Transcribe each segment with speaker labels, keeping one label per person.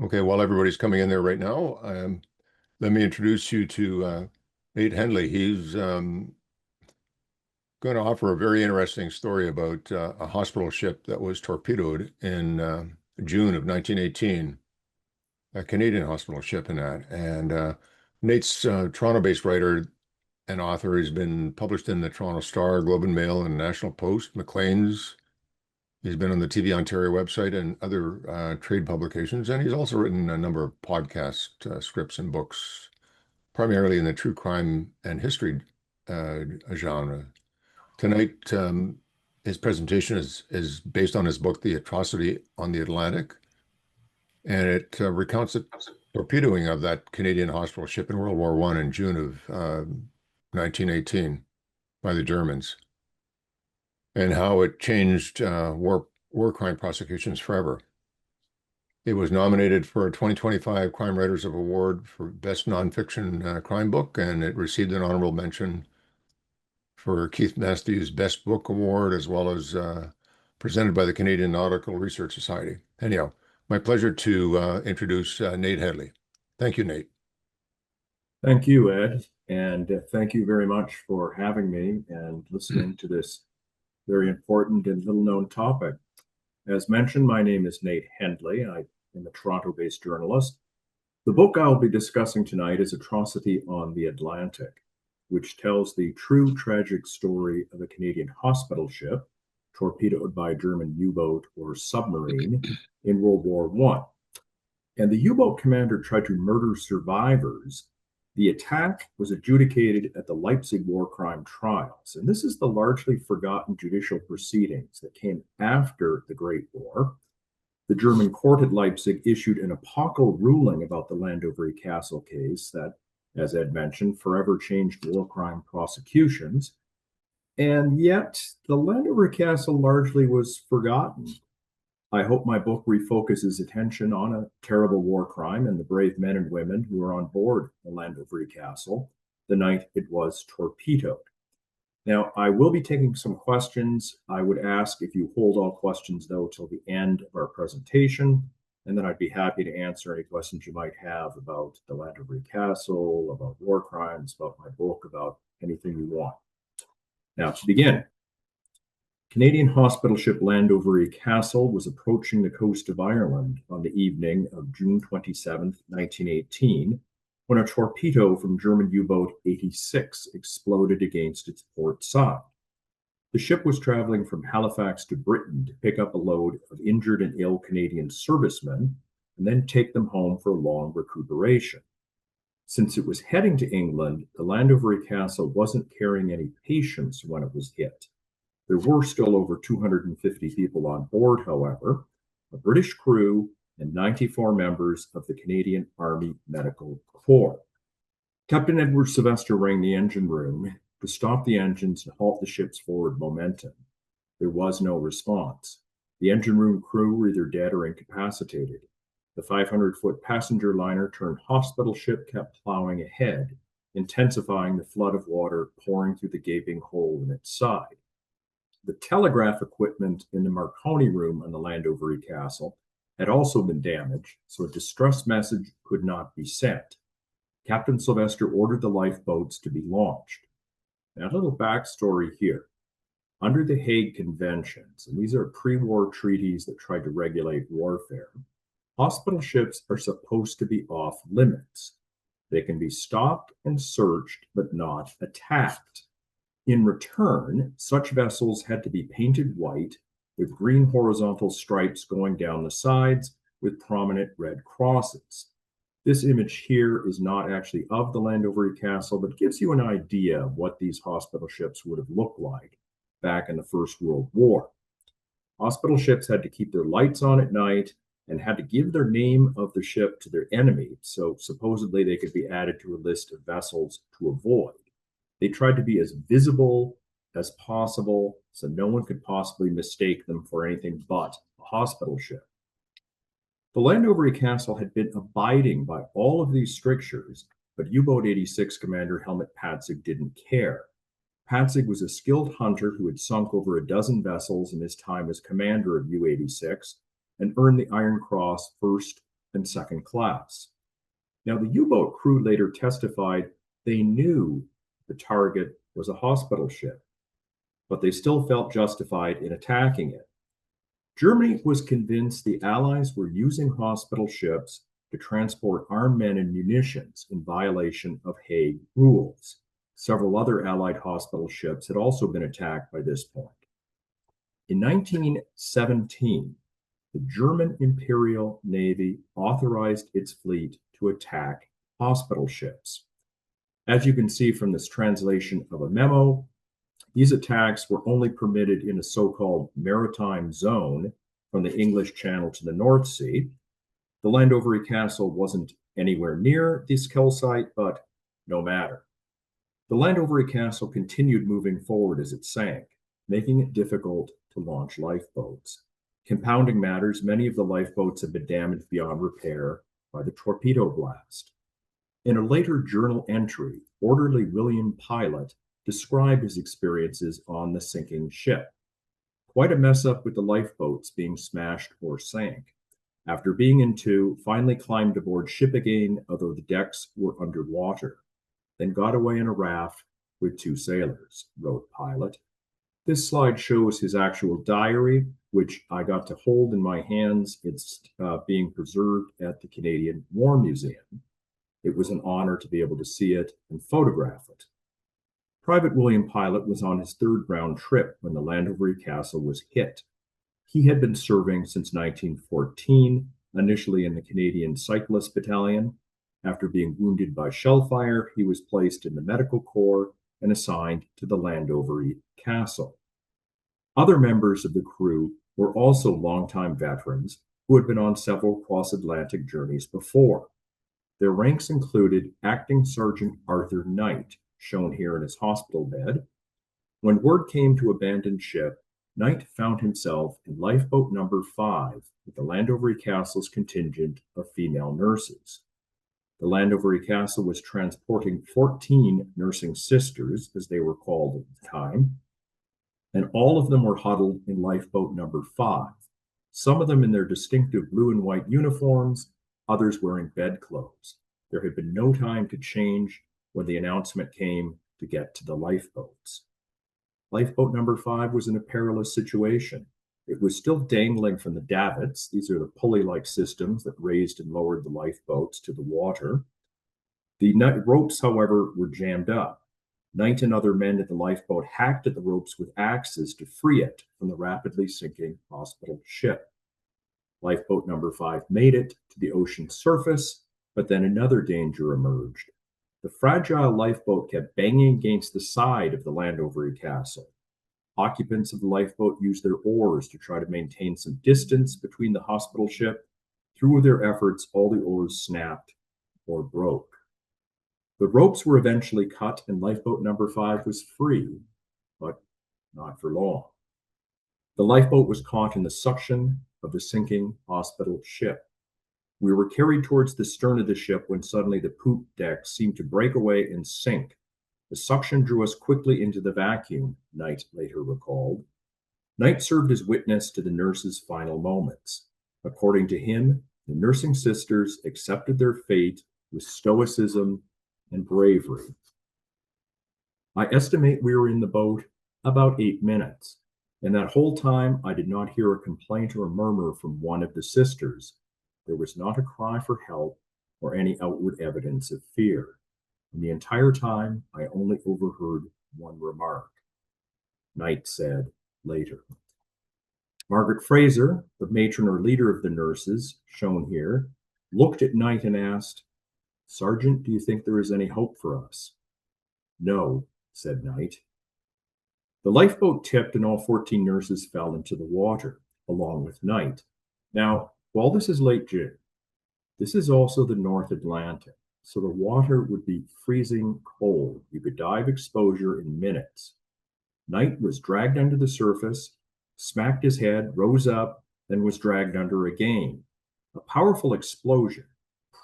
Speaker 1: Okay, while everybody's coming in there right now, let me introduce you to Nate Hedley. He's going to offer a very interesting story about a hospital ship that was torpedoed in June of 1918, a Canadian hospital ship in that. And Nate's Toronto-based writer and author. He's been published in the Toronto Star, Globe and Mail, and National Post, Maclean's. He's been on the TV Ontario website and other trade publications, and he's also written a number of podcast scripts and books, primarily in the true crime and history genre. Tonight, his presentation is based on his book, The Atrocity on the Atlantic, and it recounts the torpedoing of that Canadian hospital ship in World War I in June of 1918 by the Germans, and how it changed war crime prosecutions forever. It was nominated for a 2025 Crime Writers of Award for Best Nonfiction Crime Book, and it received an honorable mention for Keith Matthews' Best Book Award, as well as presented by the Canadian Nautical Research Society. Anyhow, my pleasure to introduce Nate Hedley. Thank you, Nate.
Speaker 2: Thank you, Ed, and thank you very much for having me and listening to this very important and little-known topic. As mentioned, my name is Nate Hedley. I am a Toronto-based journalist. The book I'll be discussing tonight is Atrocity on the Atlantic, which tells the true tragic story of a Canadian hospital ship torpedoed by a German U-boat or submarine in World War I. And the U-boat commander tried to murder survivors. The attack was adjudicated at the Leipzig war crime trials, and this is the largely forgotten judicial proceedings that came after the Great War. The German court at Leipzig issued an epochal ruling about the Landovery Castle case that, as Ed mentioned, forever changed war crime prosecutions. And yet, the Landovery Castle largely was forgotten. I hope my book refocuses attention on a terrible war crime and the brave men and women who were on board the Landovery Castle the night it was torpedoed. Now, I will be taking some questions. I would ask if you hold all questions, though, till the end of our presentation, and then I'd be happy to answer any questions you might have about the Landovery Castle, about war crimes, about my book, about anything you want. Now, to begin, Canadian hospital ship Landovery Castle was approaching the coast of Ireland on the evening of June 27, 1918, when a torpedo from German U-boat 86 exploded against its port side. The ship was traveling from Halifax to Britain to pick up a load of injured and ill Canadian servicemen and then take them home for long recuperation. Since it was heading to England, the Landovery Castle wasn't carrying any patients when it was hit. There were still over 250 people on board, however, a British crew and 94 members of the Canadian Army Medical Corps. Captain Edward Sylvester rang the engine room to stop the engines and halt the ship's forward momentum. There was no response. The engine room crew were either dead or incapacitated. The 500-foot passenger liner turned hospital ship kept plowing ahead, intensifying the flood of water pouring through the gaping hole in its side. The telegraph equipment in the Marconi room on the Landovery Castle had also been damaged, so a distress message could not be sent. Captain Sylvester ordered the lifeboats to be launched. Now, a little backstory here. Under the Hague Conventions, and these are pre-war treaties that tried to regulate warfare, hospital ships are supposed to be off limits. They can be stopped and searched, but not attacked. In return, such vessels had to be painted white with green horizontal stripes going down the sides with prominent red crosses. This image here is not actually of the Landovery Castle, but gives you an idea of what these hospital ships would have looked like back in the First World War. Hospital ships had to keep their lights on at night and had to give their name of the ship to their enemy, so supposedly they could be added to a list of vessels to avoid. They tried to be as visible as possible so no one could possibly mistake them for anything but a hospital ship. The Landovery Castle had been abiding by all of these strictures, but U-boat 86 commander Helmut Patzig didn't care. Patzig was a skilled hunter who had sunk over a dozen vessels in his time as commander of U-86 and earned the Iron Cross First and second class. Now, the U-boat crew later testified they knew the target was a hospital ship, but they still felt justified in attacking it. Germany was convinced the Allies were using hospital ships to transport armed men and munitions in violation of Hague rules. Several other Allied hospital ships had also been attacked by this point. In 1917, the German Imperial Navy authorized its fleet to attack hospital ships. As you can see from this translation of a memo, these attacks were only permitted in a so-called maritime zone from the English Channel to the North Sea. The Landovery Castle wasn't anywhere near this kill site, but no matter. The Landovery Castle continued moving forward as it sank, making it difficult to launch lifeboats. Compounding matters, many of the lifeboats had been damaged beyond repair by the torpedo blast. In a later journal entry, Orderly William Pilot described his experiences on the sinking ship. Quite a mess up with the lifeboats being smashed or sank. After being in two, finally climbed aboard ship again, although the decks were underwater. Then got away in a raft with 2 sailors, wrote Pilot. This slide shows his actual diary, which I got to hold in my hands. It's being preserved at the Canadian War Museum. It was an honor to be able to see it and photograph it. Private William Pilot was on his 3rd round trip when the Landovery Castle was hit. He had been serving since 1914, initially in the Canadian Cyclist Battalion. After being wounded by shell fire, he was placed in the Medical Corps and assigned to the Landovery Castle. Other members of the crew were also longtime veterans who had been on several cross-Atlantic journeys before. Their ranks included Acting Sergeant Arthur Knight, shown here in his hospital bed. When word came to abandon ship, Knight found himself in lifeboat number 5 with the Landovery Castle's contingent of female nurses. The Landovery Castle was transporting 14 nursing sisters, as they were called at the time, and all of them were huddled in lifeboat number 5, some of them in their distinctive blue and white uniforms, others wearing bedclothes. There had been no time to change when the announcement came to get to the lifeboats. Lifeboat number 5 was in a perilous situation. It was still dangling from the davits. These are the pulley-like systems that raised and lowered the lifeboats to the water. The ropes, however, were jammed up. Knight and other men at the lifeboat hacked at the ropes with axes to free it from the rapidly sinking hospital ship. Lifeboat number 5 made it to the ocean surface, but then another danger emerged. The fragile lifeboat kept banging against the side of the Landovery Castle. Occupants of the lifeboat used their oars to try to maintain some distance between the hospital ship. Through their efforts, all the oars snapped or broke. The ropes were eventually cut and lifeboat number 5 was free, but not for long. The lifeboat was caught in the suction of the sinking hospital ship. We were carried towards the stern of the ship when suddenly the poop deck seemed to break away and sink. The suction drew us quickly into the vacuum, Knight later recalled. Knight served as witness to the nurses' final moments. According to him, the nursing sisters accepted their fate with stoicism and bravery. I estimate we were in the boat about 8 minutes. In that whole time, I did not hear a complaint or a murmur from one of the sisters. There was not a cry for help or any outward evidence of fear. In the entire time, I only overheard one remark. Knight said later. Margaret Fraser, the matron or leader of the nurses, shown here, looked at Knight and asked, "Sergeant, do you think there is any hope for us?" "No," said Knight. The lifeboat tipped and all 14 nurses fell into the water, along with Knight. Now, while this is late June, this is also the North Atlantic, so the water would be freezing cold. You could die of exposure in minutes. Knight was dragged under the surface, smacked his head, rose up, then was dragged under again. A powerful explosion,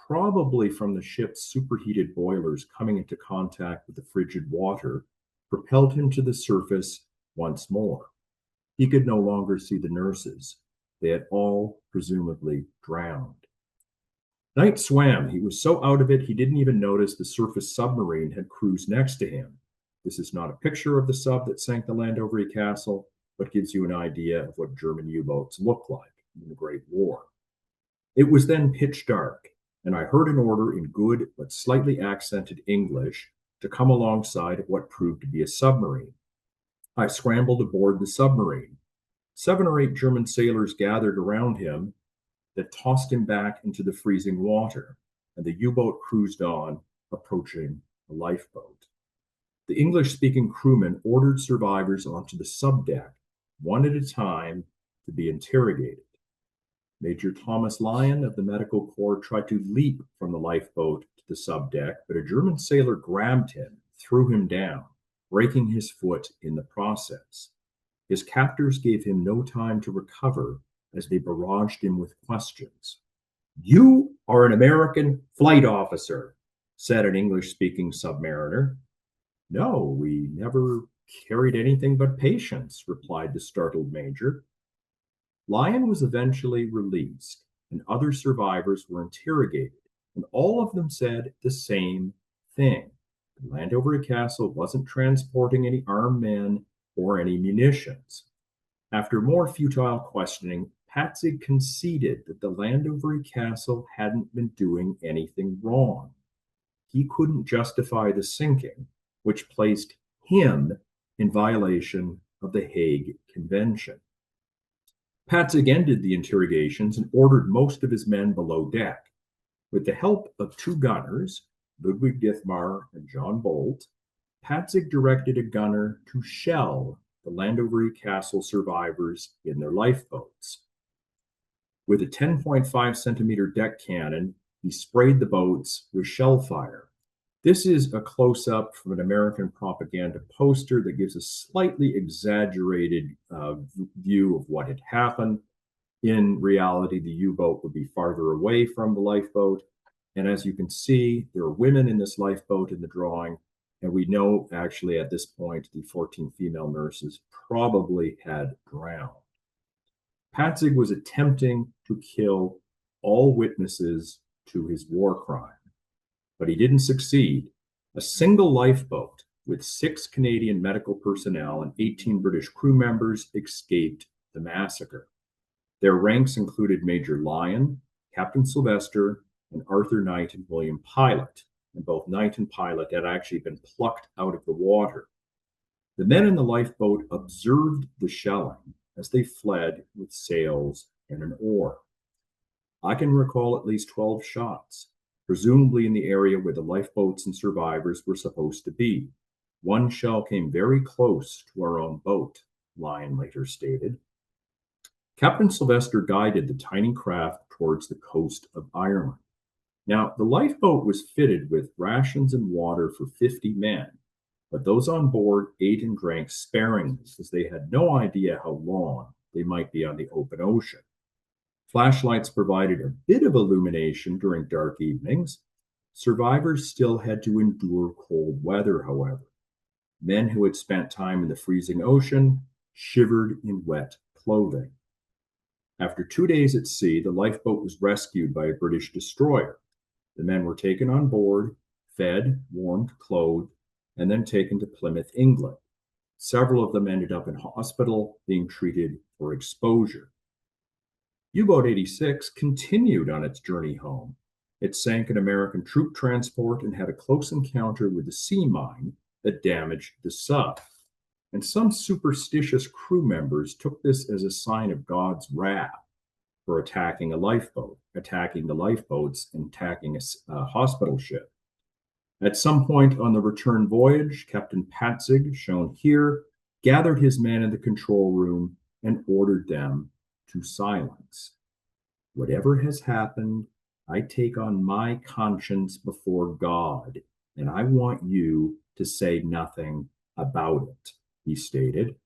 Speaker 2: probably from the ship's superheated boilers coming into contact with the frigid water, propelled him to the surface once more. He could no longer see the nurses. They had all presumably drowned. Knight swam. He was so out of it, he didn't even notice the surface submarine had cruised next to him. This is not a picture of the sub that sank the Landovery Castle, but gives you an idea of what German U-boats look like in the Great War. It was then pitch dark, and I heard an order in good but slightly accented English to come alongside of what proved to be a submarine. I scrambled aboard the submarine. 7 or 8 German sailors gathered around him that tossed him back into the freezing water, and the U-boat cruised on, approaching a lifeboat. The English-speaking crewman ordered survivors onto the subdeck, one at a time, to be interrogated. Major Thomas Lyon of the Medical Corps tried to leap from the lifeboat to the subdeck, but a German sailor grabbed him, threw him down, breaking his foot in the process. His captors gave him no time to recover as they barraged him with questions. "You are an American flight officer," said an English-speaking submariner. "No, we never carried anything but patients," replied the startled major. Lyon was eventually released, and other survivors were interrogated, and all of them said the same thing. The Landovery Castle wasn't transporting any armed men or any munitions. After more futile questioning, Patzig conceded that the Landovery Castle hadn't been doing anything wrong. He couldn't justify the sinking, which placed him in violation of the Hague Convention. Patzig ended the interrogations and ordered most of his men below deck. With the help of 2 gunners, Ludwig Dithmar and John Bolt, Patzig directed a gunner to shell the Landovery Castle survivors in their lifeboats. With a 10.5 centimeter deck cannon, he sprayed the boats with shell fire. This is a close-up from an American propaganda poster that gives a slightly exaggerated view of what had happened. In reality, the U-boat would be farther away from the lifeboat. And as you can see, there are women in this lifeboat in the drawing. And we know actually at this point, the 14 female nurses probably had drowned. Patzig was attempting to kill all witnesses to his war crime, but he didn't succeed. A single lifeboat with 6 Canadian medical personnel and 18 British crew members escaped the massacre. Their ranks included Major Lyon, Captain Sylvester, and Arthur Knight and William Pilot, and both Knight and Pilot had actually been plucked out of the water. The men in the lifeboat observed the shelling as they fled with sails and an oar. I can recall at least 12 shots, presumably in the area where the lifeboats and survivors were supposed to be. One shell came very close to our own boat, Lyon later stated. Captain Sylvester guided the tiny craft towards the coast of Ireland. Now, the lifeboat was fitted with rations and water for 50 men, but those on board ate and drank sparingly because they had no idea how long they might be on the open ocean. Flashlights provided a bit of illumination during dark evenings. Survivors still had to endure cold weather, however. Men who had spent time in the freezing ocean shivered in wet clothing. After 2 days at sea, the lifeboat was rescued by a British destroyer. The men were taken on board, fed, warmed, clothed, and then taken to Plymouth, England. Several of them ended up in hospital being treated for exposure. U-boat 86 continued on its journey home. It sank an American troop transport and had a close encounter with a sea mine that damaged the sub. And some superstitious crew members took this as a sign of God's wrath for attacking a lifeboat, attacking the lifeboats, and attacking a hospital ship. At some point on the return voyage, Captain Patzig, shown here, gathered his men in the control room and ordered them to silence. "Whatever has happened, I take on my conscience before God, and I want you to say nothing about it," he stated.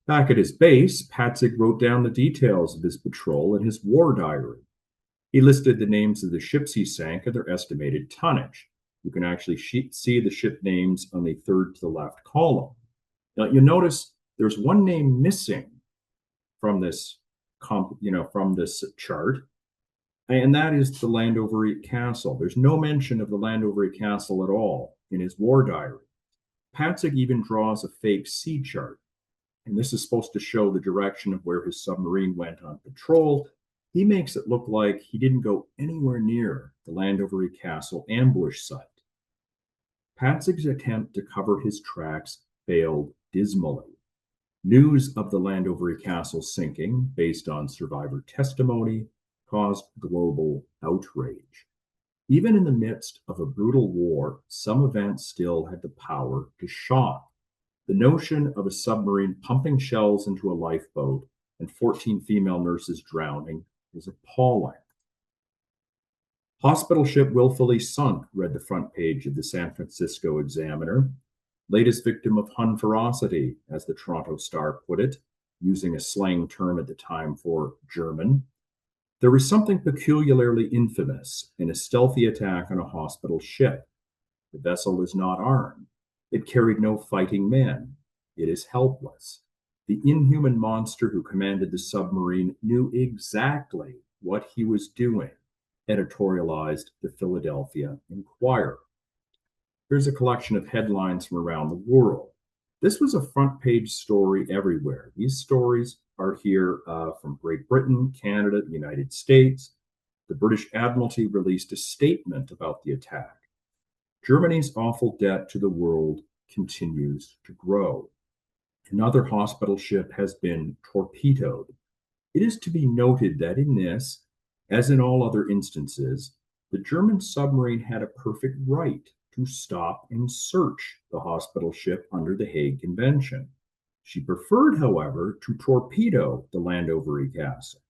Speaker 2: Back at his base, Patzig wrote down the details of his patrol in his war diary. He listed the names of the ships he sank and their estimated tonnage. You can actually see the ship names on the third to the left column. Now you notice there's one name missing from this chart, and that is the Landovery Castle. There's no mention of the Landovery Castle at all in his war diary. Patzig even draws a fake sea chart, and this is supposed to show the direction of where his submarine went on patrol. He makes it look like he didn't go anywhere near the Landovery Castle ambush site. Patzig's attempt to cover his tracks failed dismally. News of the Landovery Castle sinking, based on survivor testimony, caused global outrage. Even in the midst of a brutal war, some events still had the power to shock. The notion of a submarine pumping shells into a lifeboat and 14 female nurses drowning was appalling. Hospital ship willfully sunk, read the front page of the San Francisco Examiner. Latest victim of Hun ferocity, as the Toronto Star put it, using a slang term at the time for German. There was something peculiarly infamous in a stealthy attack on a hospital ship. The vessel is not armed. It carried no fighting men. It is helpless. The inhuman monster who commanded the submarine knew exactly what he was doing, editorialized the Philadelphia Inquirer. Here's a collection of headlines from around the world. This was a front page story everywhere. These stories are here from Great Britain, Canada, the United States. The British Admiralty released a statement about the attack. Germany's awful debt to the world continues to grow. Another hospital ship has been torpedoed. It is to be noted that in this, as in all other instances, the German submarine had a perfect right to stop and search the hospital ship under the Hague Convention. She preferred, however, to torpedo the Landovery Castle.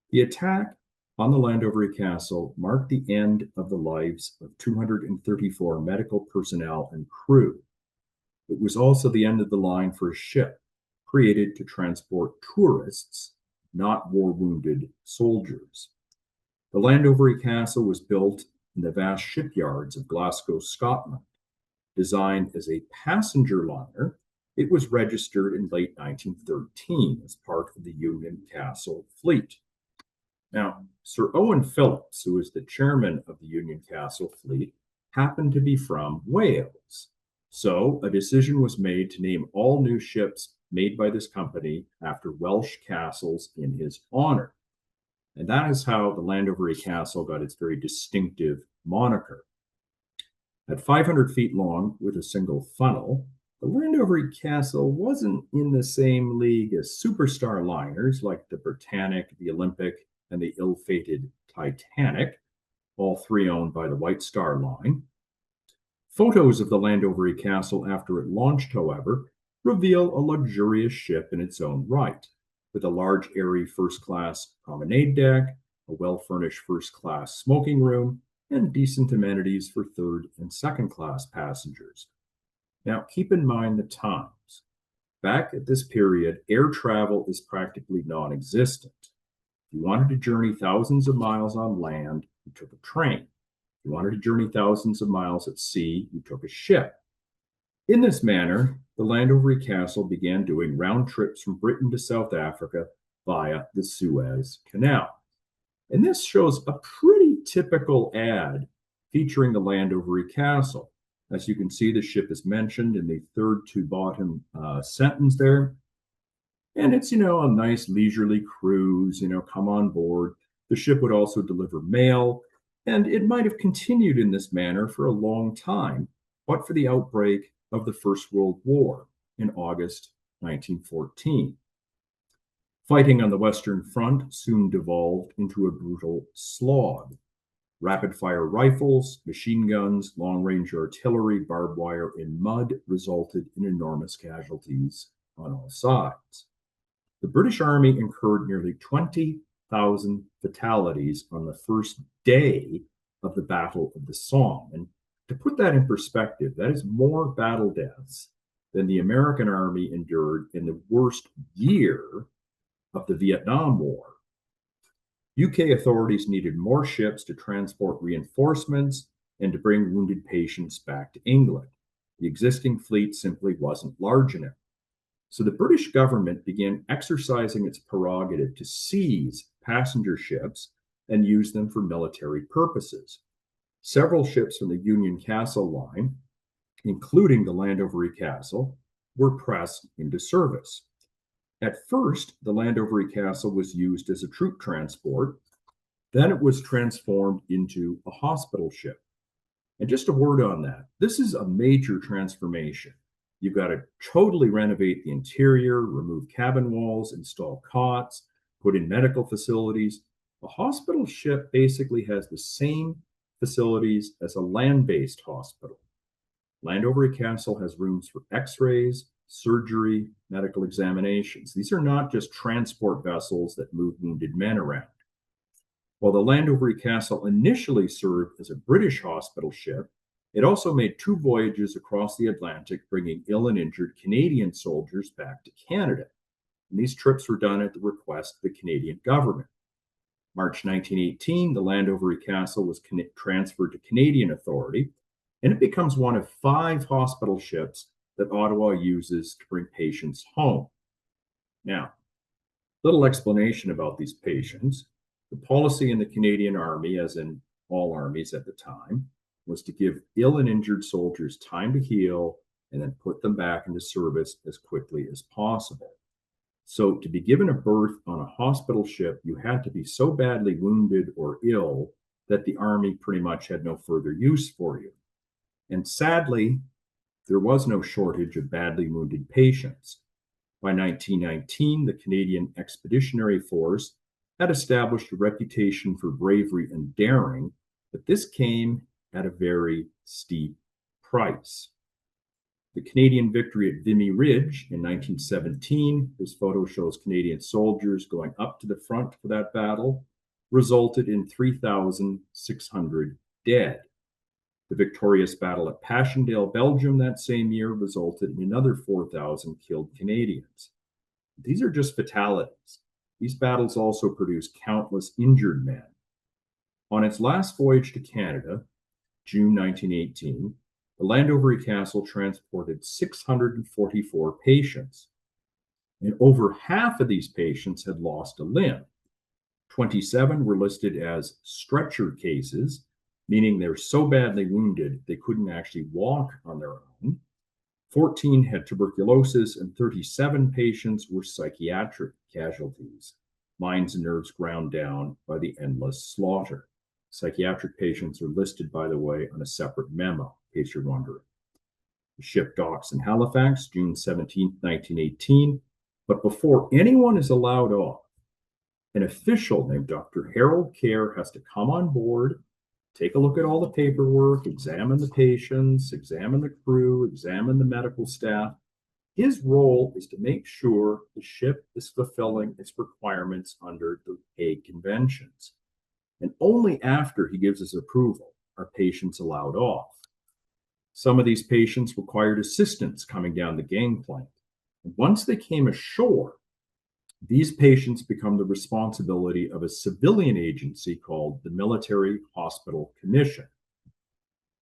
Speaker 2: The attack on the Landovery Castle marked the end of the lives of 234 medical personnel and crew. It was also the end of the line for a ship created to transport tourists, not war-wounded soldiers. The Landovery Castle was built in the vast shipyards of Glasgow, Scotland. Designed as a passenger liner, it was registered in late 1913 as part of the Union Castle fleet. Now, Sir Owen Phillips, who was the chairman of the Union Castle fleet, happened to be from Wales. So a decision was made to name all new ships made by this company after Welsh castles in his honor. And that is how the Landovery Castle got its very distinctive moniker. At 500 feet long with a single funnel, the Landovery Castle wasn't in the same league as superstar liners like the Britannic, the Olympic, and the ill-fated Titanic, all three owned by the White Star Line. Photos of the Landovery Castle after it launched, however, reveal a luxurious ship in its own right, with a large, airy first-class promenade deck, a well-furnished first-class smoking room, and decent amenities for third and second-class passengers. Now, keep in mind the times. Back at this period, air travel is practically non-existent. If you wanted to journey thousands of miles on land, you took a train. If you wanted to journey thousands of miles at sea, you took a ship. In this manner, the Landovery Castle began doing round trips from Britain to South Africa via the Suez Canal. And this shows a pretty typical ad featuring the Landovery Castle. As you can see, the ship is mentioned in the third to bottom sentence there. And it's, a nice leisurely cruise, come on board. The ship would also deliver mail, and it might have continued in this manner for a long time, but for the outbreak of the First World War in August 1914. Fighting on the Western Front soon devolved into a brutal slog. Rapid-fire rifles, machine guns, long-range artillery, barbed wire, and mud resulted in enormous casualties on all sides. The British Army incurred nearly 20,000 fatalities on the first day of the Battle of the Somme. And to put that in perspective, that is more battle deaths than the American Army endured in the worst year of the Vietnam War. UK authorities needed more ships to transport reinforcements and to bring wounded patients back to England. The existing fleet simply wasn't large enough. So the British government began exercising its prerogative to seize passenger ships and used them for military purposes. Several ships from the Union Castle line, including the Landovery Castle, were pressed into service. At first, the Landovery Castle was used as a troop transport. Then it was transformed into a hospital ship. And just a word on that. This is a major transformation. You've got to totally renovate the interior, remove cabin walls, install cots, put in medical facilities. A hospital ship basically has the same facilities as a land-based hospital. Landovery Castle has rooms for x-rays, surgery, medical examinations. These are not just transport vessels that move wounded men around. While the Landovery Castle initially served as a British hospital ship, it also made 2 voyages across the Atlantic, bringing ill and injured Canadian soldiers back to Canada. And these trips were done at the request of the Canadian government. March 1918, the Landovery Castle was transferred to Canadian authority, and it becomes one of 5 hospital ships that Ottawa uses to bring patients home. Now, little explanation about these patients. The policy in the Canadian Army, as in all armies at the time, was to give ill and injured soldiers time to heal and then put them back into service as quickly as possible. So to be given a berth on a hospital ship, you had to be so badly wounded or ill that the Army pretty much had no further use for you. And sadly, there was no shortage of badly wounded patients. By 1919, the Canadian Expeditionary Force had established a reputation for bravery and daring, but this came at a very steep price. The Canadian victory at Vimy Ridge in 1917, this photo shows Canadian soldiers going up to the front for that battle, resulted in 3,600 dead. The victorious battle at Passchendaele, Belgium that same year resulted in another 4,000 killed Canadians. These are just fatalities. These battles also produced countless injured men. On its last voyage to Canada, June 1918, the Landovery Castle transported 644 patients, and over half of these patients had lost a limb. 27 were listed as stretcher cases, meaning they're so badly wounded they couldn't actually walk on their own. 14 had tuberculosis, and 37 patients were psychiatric casualties, minds and nerves ground down by the endless slaughter. Psychiatric patients are listed, by the way, on a separate memo, in case you're wondering. The ship docks in Halifax, June 17, 1918, but before anyone is allowed off, an official named Dr. Harold Kerr has to come on board, take a look at all the paperwork, examine the patients, examine the crew, examine the medical staff. His role is to make sure the ship is fulfilling its requirements under the Hague Conventions. And only after he gives his approval are patients allowed off. Some of these patients required assistance coming down the gangplank. And once they came ashore, these patients become the responsibility of a civilian agency called the Military Hospital Commission.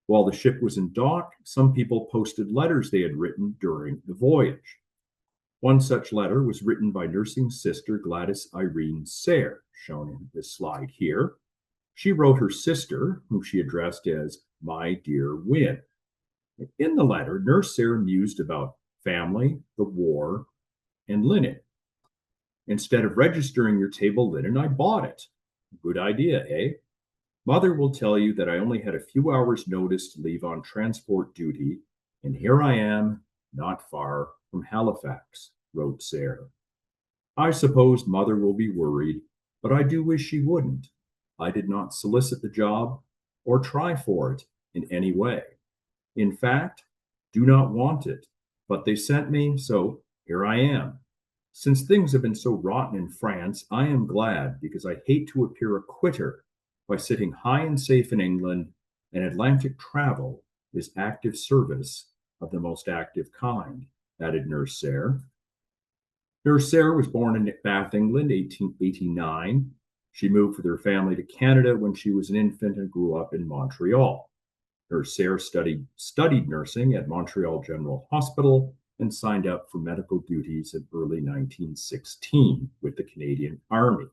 Speaker 2: While the ship was in dock, some people posted letters they had written during the voyage. One such letter was written by nursing sister Gladys Irene Sayre, shown in this slide here. She wrote her sister, whom she addressed as "My Dear Win." In the letter, Nurse Sayre mused about family, the war, and linen. "Instead of registering your table linen, I bought it. Good idea, eh? Mother will tell you that I only had a few hours' notice to leave on transport duty, and here I am, not far from Halifax," wrote Sayre. "I suppose Mother will be worried, but I do wish she wouldn't. I did not solicit the job or try for it in any way. In fact, do not want it, but they sent me, so here I am. Since things have been so rotten in France, I am glad, because I hate to appear a quitter by sitting high and safe in England, and Atlantic travel is active service of the most active kind," added Nurse Sayre. Nurse Sayre was born in Bath, England, 1889. She moved with her family to Canada when she was an infant and grew up in Montreal. Nurse Sayre studied nursing at Montreal General Hospital and signed up for medical duties in early 1916 with the Canadian Army.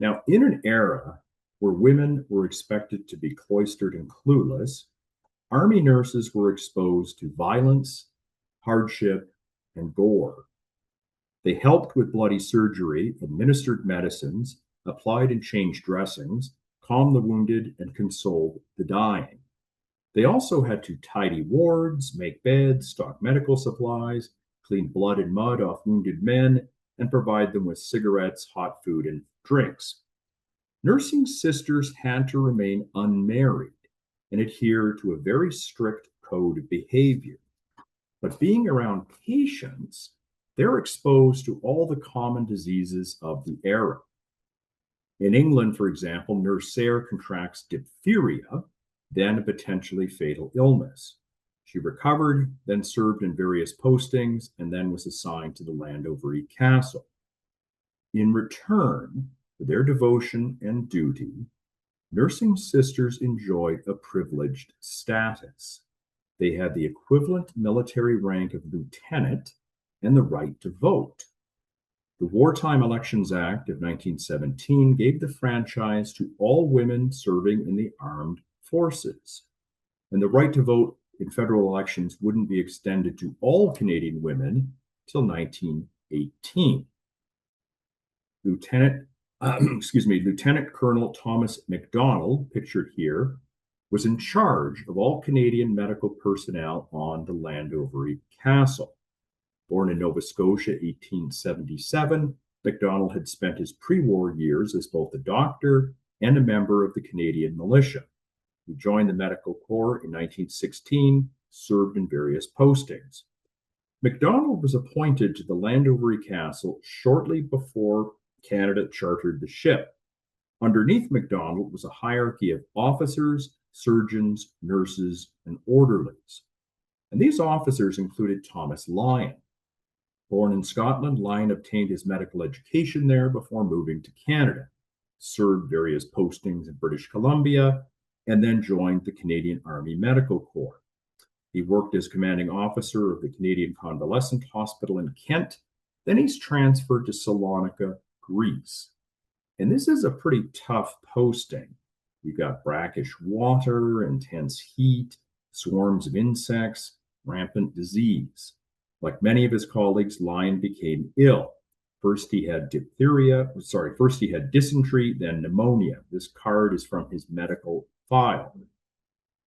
Speaker 2: Now, in an era where women were expected to be cloistered and clueless, Army nurses were exposed to violence, hardship, and gore. They helped with bloody surgery, administered medicines, applied and changed dressings, calmed the wounded, and consoled the dying. They also had to tidy wards, make beds, stock medical supplies, clean blood and mud off wounded men, and provide them with cigarettes, hot food, and drinks. Nursing sisters had to remain unmarried and adhere to a very strict code of behavior. But being around patients, they're exposed to all the common diseases of the era. In England, for example, Nurse Sayre contracts diphtheria, then a potentially fatal illness. She recovered, then served in various postings, and then was assigned to the Landovery Castle. In return for their devotion and duty, nursing sisters enjoyed a privileged status. They had the equivalent military rank of lieutenant and the right to vote. The Wartime Elections Act of 1917 gave the franchise to all women serving in the armed forces, and the right to vote in federal elections wouldn't be extended to all Canadian women till 1918. Lieutenant Colonel Thomas MacDonald, pictured here, was in charge of all Canadian medical personnel on the Landovery Castle. Born in Nova Scotia, 1877, MacDonald had spent his pre-war years as both a doctor and a member of the Canadian militia. He joined the Medical Corps in 1916, served in various postings. MacDonald was appointed to the Landovery Castle shortly before Canada chartered the ship. Underneath MacDonald was a hierarchy of officers, surgeons, nurses, and orderlies. And these officers included Thomas Lyon. Born in Scotland, Lyon obtained his medical education there before moving to Canada, served various postings in British Columbia, and then joined the Canadian Army Medical Corps. He worked as commanding officer of the Canadian Convalescent Hospital in Kent. Then he's transferred to Salonika, Greece. And this is a pretty tough posting. You've got brackish water, intense heat, swarms of insects, rampant disease. Like many of his colleagues, Lyon became ill. First he had dysentery, then pneumonia. This card is from his medical file.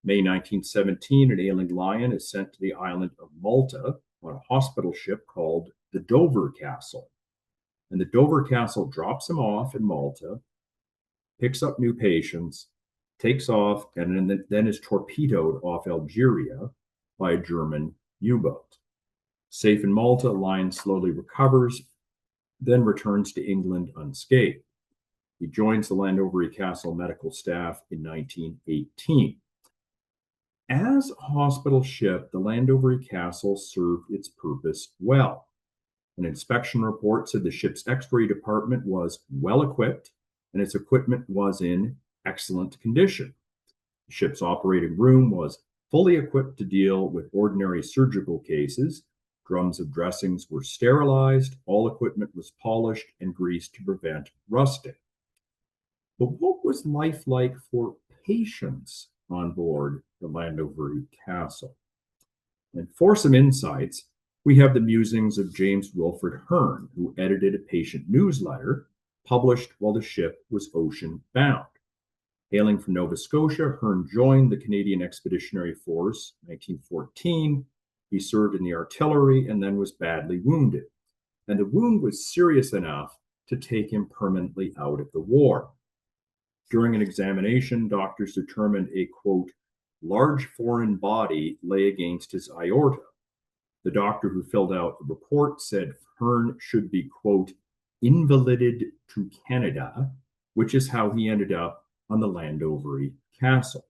Speaker 2: May 1917, an ailing Lyon is sent to the island of Malta on a hospital ship called the Dover Castle. And the Dover Castle drops him off in Malta, picks up new patients, takes off, and then is torpedoed off Algeria by a German U-boat. Safe in Malta, Lyon slowly recovers, then returns to England unscathed. He joins the Landovery Castle medical staff in 1918. As a hospital ship, the Landovery Castle served its purpose well. An inspection report said the ship's X-ray department was well equipped and its equipment was in excellent condition. The ship's operating room was fully equipped to deal with ordinary surgical cases. Drums of dressings were sterilized, all equipment was polished and greased to prevent rusting. But what was life like for patients on board the Landovery Castle? And for some insights, we have the musings of James Wilfred Hearn, who edited a patient newsletter published while the ship was ocean bound. Hailing from Nova Scotia, Hearn joined the Canadian Expeditionary Force in 1914. He served in the artillery and then was badly wounded. And the wound was serious enough to take him permanently out of the war. During an examination, doctors determined a, quote, large foreign body lay against his aorta. The doctor who filled out the report said Hearn should be, quote, invalided to Canada, which is how he ended up on the Landovery Castle.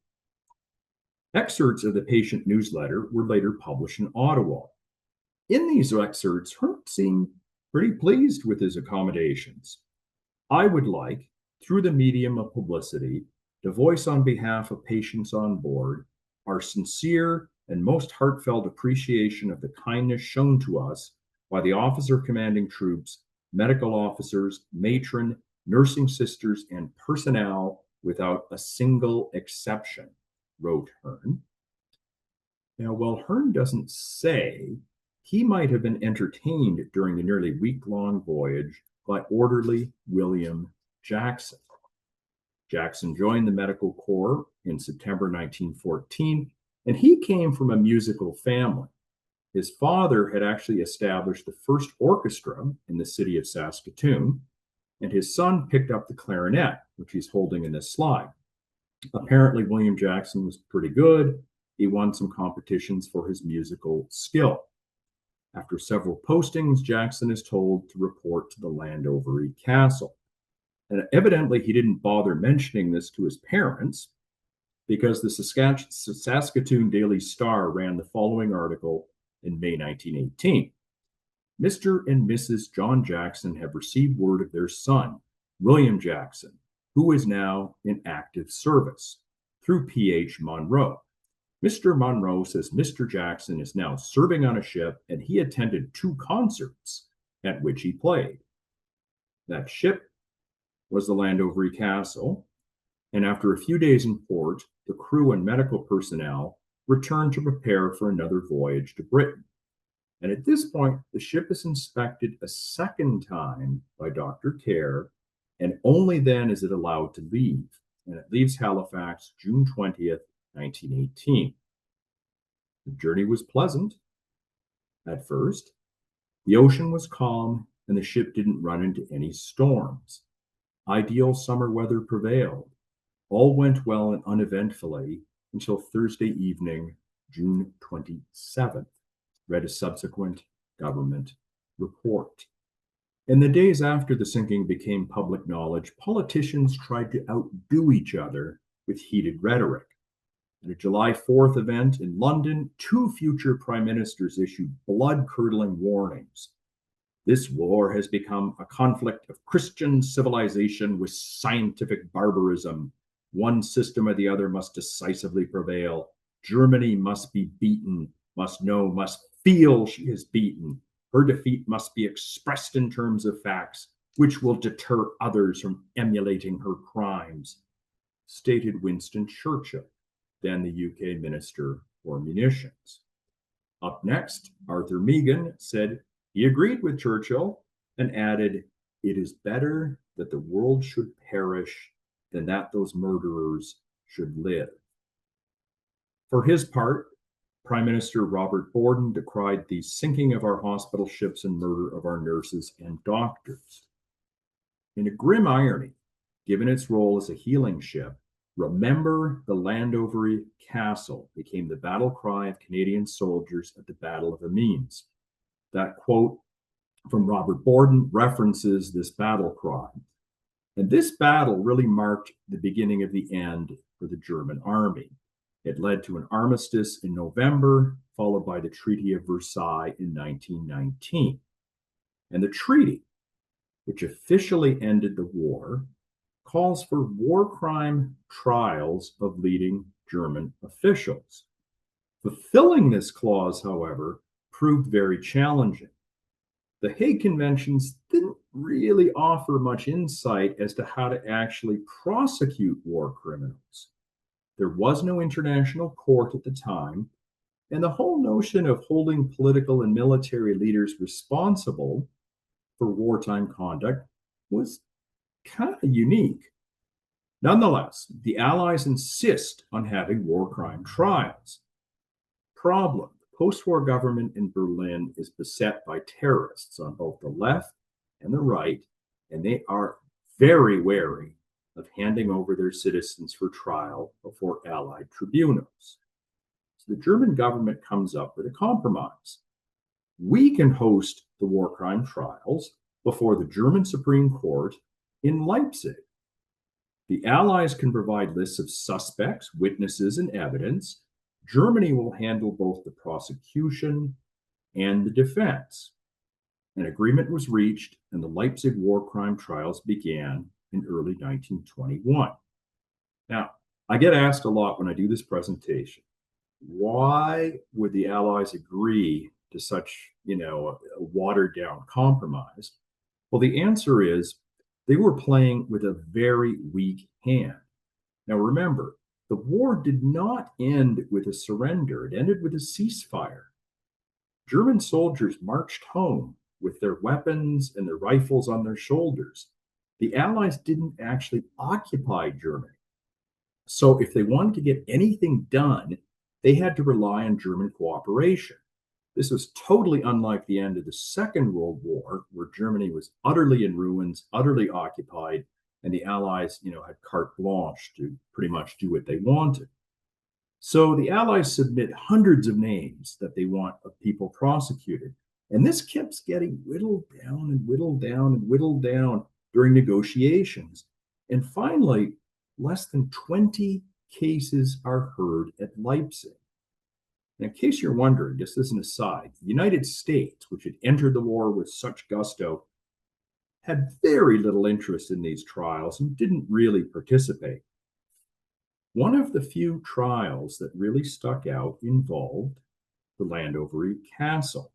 Speaker 2: Excerpts of the patient newsletter were later published in Ottawa. In these excerpts, Hearn seemed pretty pleased with his accommodations. I would like, through the medium of publicity, to voice on behalf of patients on board our sincere and most heartfelt appreciation of the kindness shown to us by the officer commanding troops, medical officers, matron, nursing sisters, and personnel without a single exception, wrote Hearn. Now, while Hearn doesn't say, he might have been entertained during the nearly week-long voyage by orderly William Jackson. Jackson joined the Medical Corps in September 1914, and he came from a musical family. His father had actually established the first orchestra in the city of Saskatoon, and his son picked up the clarinet, which he's holding in this slide. Apparently, William Jackson was pretty good. He won some competitions for his musical skill. After several postings, Jackson is told to report to the Landovery Castle. And evidently, he didn't bother mentioning this to his parents because the Saskatoon Daily Star ran the following article in May 1918. Mr. and Mrs. John Jackson have received word of their son, William Jackson, who is now in active service, through P.H. Monroe. Mr. Monroe says Mr. Jackson is now serving on a ship and he attended 2 concerts at which he played. That ship was the Landovery Castle, and after a few days in port, the crew and medical personnel returned to prepare for another voyage to Britain. And at this point, the ship is inspected a second time by Dr. Kerr, and only then is it allowed to leave. And it leaves Halifax June 20th, 1918. The journey was pleasant at first. The ocean was calm, and the ship didn't run into any storms. Ideal summer weather prevailed. All went well and uneventfully until Thursday evening, June 27th. Read a subsequent government report. In the days after the sinking became public knowledge, politicians tried to outdo each other with heated rhetoric. At a July 4th event in London, 2 future prime ministers issued blood-curdling warnings. This war has become a conflict of Christian civilization with scientific barbarism. One system or the other must decisively prevail. Germany must be beaten, must know, must feel she is beaten. Her defeat must be expressed in terms of facts, which will deter others from emulating her crimes, stated Winston Churchill, then the UK Minister for Munitions. Up next, Arthur Meighen said he agreed with Churchill and added, "It is better that the world should perish than that those murderers should live." For his part, Prime Minister Robert Borden decried the sinking of our hospital ships and murder of our nurses and doctors. In a grim irony, given its role as a healing ship, "Remember the Landovery Castle" became the battle cry of Canadian soldiers at the Battle of Amiens. That quote from Robert Borden references this battle cry. And this battle really marked the beginning of the end for the German army. It led to an armistice in November, followed by the Treaty of Versailles in 1919. And the treaty, which officially ended the war, calls for war crime trials of leading German officials. Fulfilling this clause, however, proved very challenging. The Hague Conventions didn't really offer much insight as to how to actually prosecute war criminals. There was no international court at the time, and the whole notion of holding political and military leaders responsible for wartime conduct was kind of unique. Nonetheless, the Allies insist on having war crime trials. Problem: the post-war government in Berlin is beset by terrorists on both the left and the right, and they are very wary of handing over their citizens for trial before Allied tribunals. So the German government comes up with a compromise. We can host the war crime trials before the German Supreme Court in Leipzig. The Allies can provide lists of suspects, witnesses, and evidence. Germany will handle both the prosecution and the defense. An agreement was reached, and the Leipzig war crime trials began in early 1921. Now, I get asked a lot when I do this presentation, why would the Allies agree to such, a watered down compromise? Well, the answer is they were playing with a very weak hand. Now remember, the war did not end with a surrender, it ended with a ceasefire. German soldiers marched home with their weapons and their rifles on their shoulders. The Allies didn't actually occupy Germany. So if they wanted to get anything done, they had to rely on German cooperation. This was totally unlike the end of the Second World War, where Germany was utterly in ruins, utterly occupied, and the Allies, had carte blanche to pretty much do what they wanted. So the Allies submit hundreds of names that they want of people prosecuted. And this keeps getting whittled down and whittled down and whittled down during negotiations. And finally, less than 20 cases are heard at Leipzig. Now, in case you're wondering, just as an aside, the United States, which had entered the war with such gusto, had very little interest in these trials and didn't really participate. One of the few trials that really stuck out involved the Landovery Castle.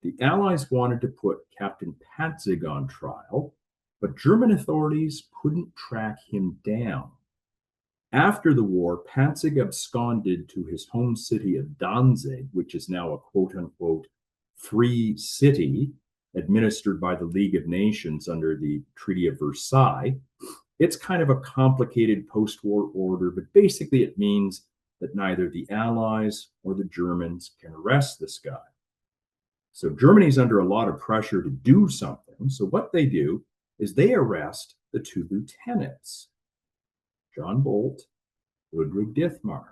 Speaker 2: The Allies wanted to put Captain Patzig on trial, but German authorities couldn't track him down. After the war, Patzig absconded to his home city of Danzig, which is now a quote-unquote free city administered by the League of Nations under the Treaty of Versailles. It's kind of a complicated post-war order, but basically it means that neither the Allies or the Germans can arrest this guy. So Germany's under a lot of pressure to do something. So what they do is they arrest the two lieutenants, John Bolt, Ludwig Dithmar.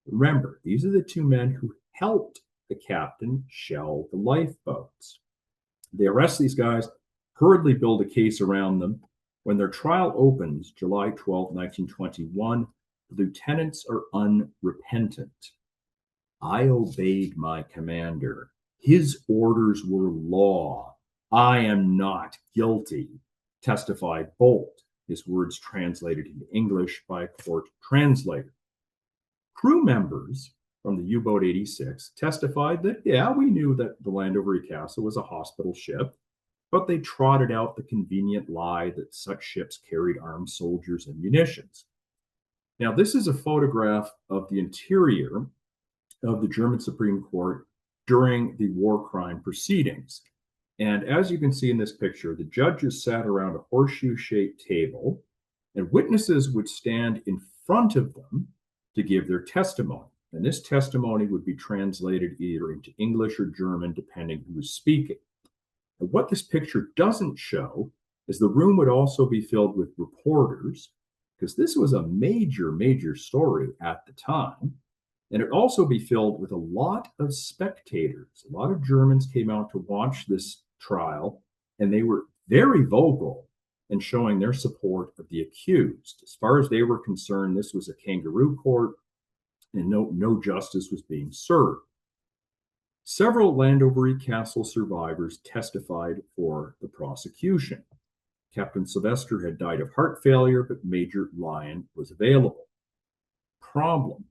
Speaker 2: Remember, these are the two men who helped the captain shell the lifeboats. They arrest these guys, hurriedly build a case around them. When their trial opens, July 12, 1921, the lieutenants are unrepentant. I obeyed my commander. His orders were law. I am not guilty, testified Bolt, his words translated into English by a court translator. Crew members from the U-boat 86 testified that, yeah, we knew that the Landovery Castle was a hospital ship, but they trotted out the convenient lie that such ships carried armed soldiers and munitions. Now, this is a photograph of the interior of the German Supreme Court during the war crime proceedings. And as you can see in this picture, the judges sat around a horseshoe-shaped table, and witnesses would stand in front of them to give their testimony. And this testimony would be translated either into English or German, depending who was speaking. And what this picture doesn't show is the room would also be filled with reporters, because this was a major, major story at the time. And it'd also be filled with a lot of spectators. A lot of Germans came out to watch this trial, and they were very vocal in showing their support of the accused. As far as they were concerned, this was a kangaroo court, and no justice was being served. Several Landovery Castle survivors testified for the prosecution. Captain Sylvester had died of heart failure, but Major Lyon was available. Problem: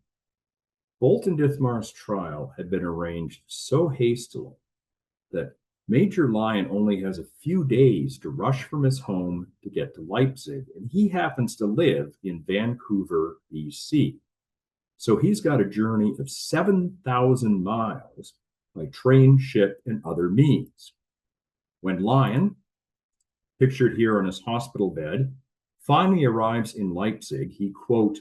Speaker 2: Bolt and Dithmar's trial had been arranged so hastily that Major Lyon only has a few days to rush from his home to get to Leipzig, and he happens to live in Vancouver, BC. So he's got a journey of 7,000 miles by train, ship, and other means. When Lyon, pictured here on his hospital bed, finally arrives in Leipzig, he, quote,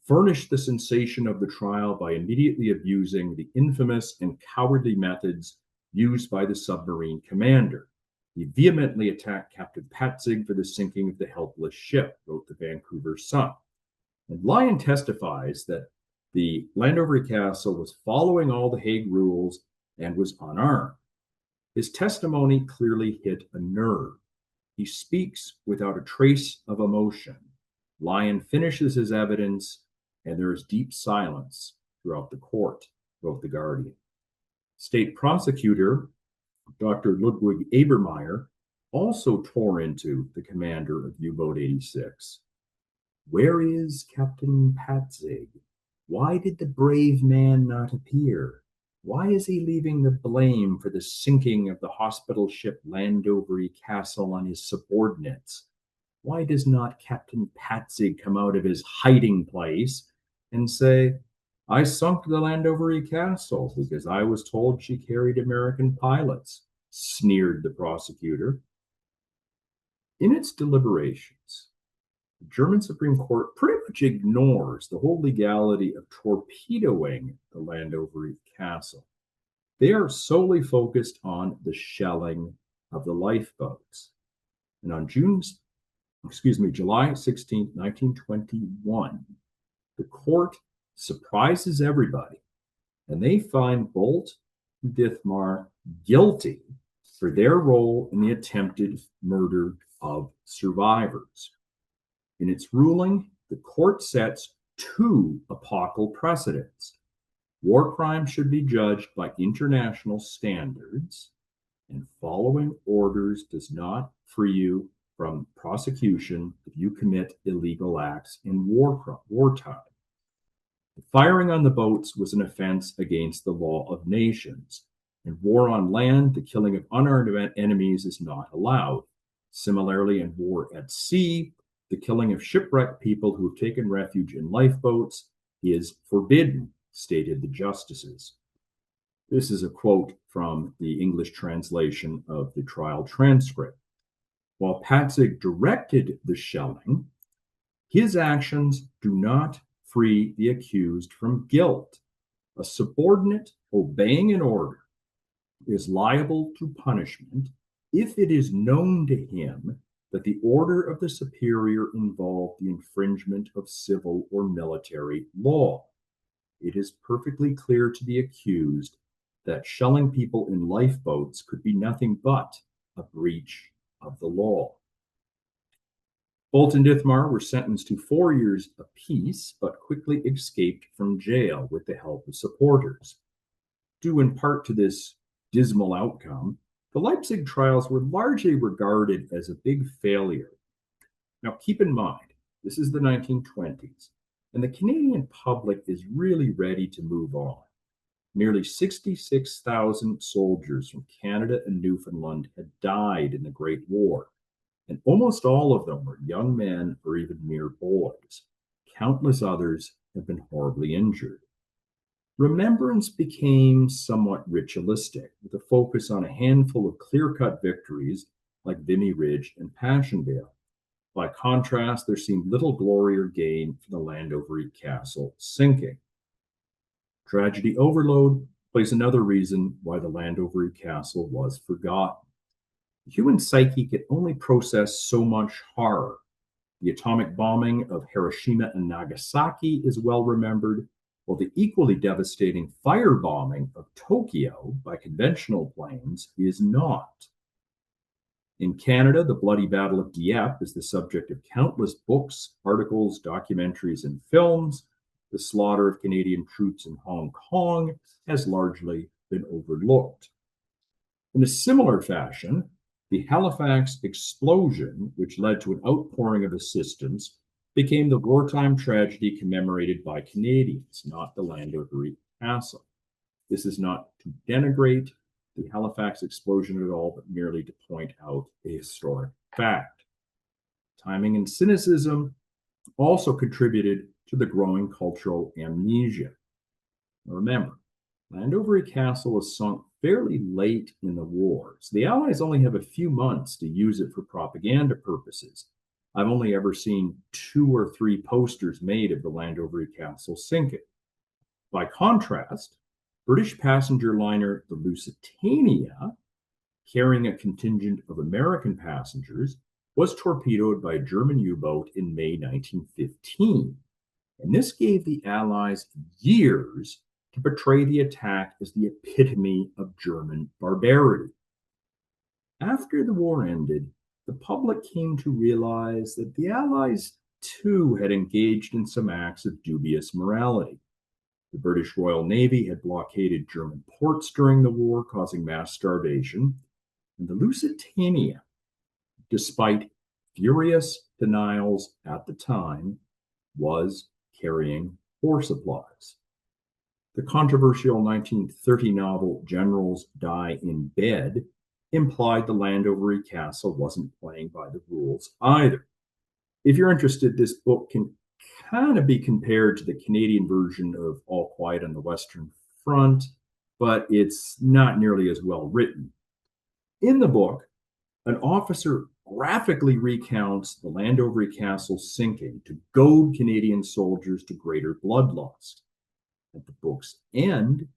Speaker 2: furnished the sensation of the trial by immediately abusing the infamous and cowardly methods used by the submarine commander. He vehemently attacked Captain Patzig for the sinking of the helpless ship, wrote the Vancouver Sun. And Lyon testifies that the Landovery Castle was following all the Hague rules and was unarmed. His testimony clearly hit a nerve. He speaks without a trace of emotion. Lyon finishes his evidence, and there is deep silence throughout the court, wrote The Guardian. State prosecutor Dr. Ludwig Ebermeyer also tore into the commander of U-boat 86. Where is Captain Patzig? Why did the brave man not appear? Why is he leaving the blame for the sinking of the hospital ship Landovery Castle on his subordinates? why does not Captain Patsy come out of his hiding place and say, I sunk the Landovery Castle because I was told she carried American pilots, sneered the prosecutor. In its deliberations, the German Supreme Court pretty much ignores the whole legality of torpedoing the Landovery Castle. They are solely focused on the shelling of the lifeboats. And on July 16, 1921, the court surprises everybody and they find Bolt and Dithmar guilty for their role in the attempted murder of survivors. In its ruling, the court sets two epochal precedents. War crimes should be judged by international standards, and following orders does not free you from prosecution if you commit illegal acts in wartime. The firing on the boats was an offense against the law of nations. In war on land, the killing of unarmed enemies is not allowed. Similarly, in war at sea, the killing of shipwrecked people who have taken refuge in lifeboats is forbidden, stated the justices. This is a quote from the English translation of the trial transcript. While Patzig directed the shelling, his actions do not free the accused from guilt. A subordinate obeying an order is liable to punishment if it is known to him that the order of the superior involved the infringement of civil or military law. It is perfectly clear to the accused that shelling people in lifeboats could be nothing but a breach of the law. Bolt and Dithmar were sentenced to 4 years apiece, but quickly escaped from jail with the help of supporters. Due in part to this dismal outcome, the Leipzig trials were largely regarded as a big failure. Now, keep in mind, this is the 1920s, and the Canadian public is really ready to move on. Nearly 66,000 soldiers from Canada and Newfoundland had died in the Great War, and almost all of them were young men or even mere boys. Countless others have been horribly injured. Remembrance became somewhat ritualistic, with a focus on a handful of clear-cut victories like Vimy Ridge and Passchendaele. By contrast, there seemed little glory or gain for the Landovery Castle sinking. Tragedy overload plays another reason why the Landovery Castle was forgotten. The human psyche can only process so much horror. The atomic bombing of Hiroshima and Nagasaki is well remembered, while the equally devastating firebombing of Tokyo by conventional planes is not. In Canada, the bloody Battle of Dieppe is the subject of countless books, articles, documentaries, and films. The slaughter of Canadian troops in Hong Kong has largely been overlooked. In a similar fashion, the Halifax explosion, which led to an outpouring of assistance, became the wartime tragedy commemorated by Canadians, not the Landovery Castle. This is not to denigrate the Halifax explosion at all, but merely to point out a historic fact. Timing and cynicism also contributed to the growing cultural amnesia. Remember, Landovery Castle was sunk fairly late in the war, so the Allies only have a few months to use it for propaganda purposes. I've only ever seen 2 or 3 posters made of the Landovery Castle sinking. By contrast, British passenger liner the Lusitania, carrying a contingent of American passengers, was torpedoed by a German U-boat in May 1915. And this gave the Allies years to portray the attack as the epitome of German barbarity. After the war ended, the public came to realize that the Allies too had engaged in some acts of dubious morality. The British Royal Navy had blockaded German ports during the war, causing mass starvation, and the Lusitania, despite furious denials at the time, was carrying war supplies. The controversial 1930 novel Generals Die in Bed implied the Landovery Castle wasn't playing by the rules either. if you're interested, this book can kind of be compared to the Canadian version of All Quiet on the Western Front, but it's not nearly as well written. In the book, an officer graphically recounts the Landovery Castle sinking to goad Canadian soldiers to greater bloodlust. At the book's end,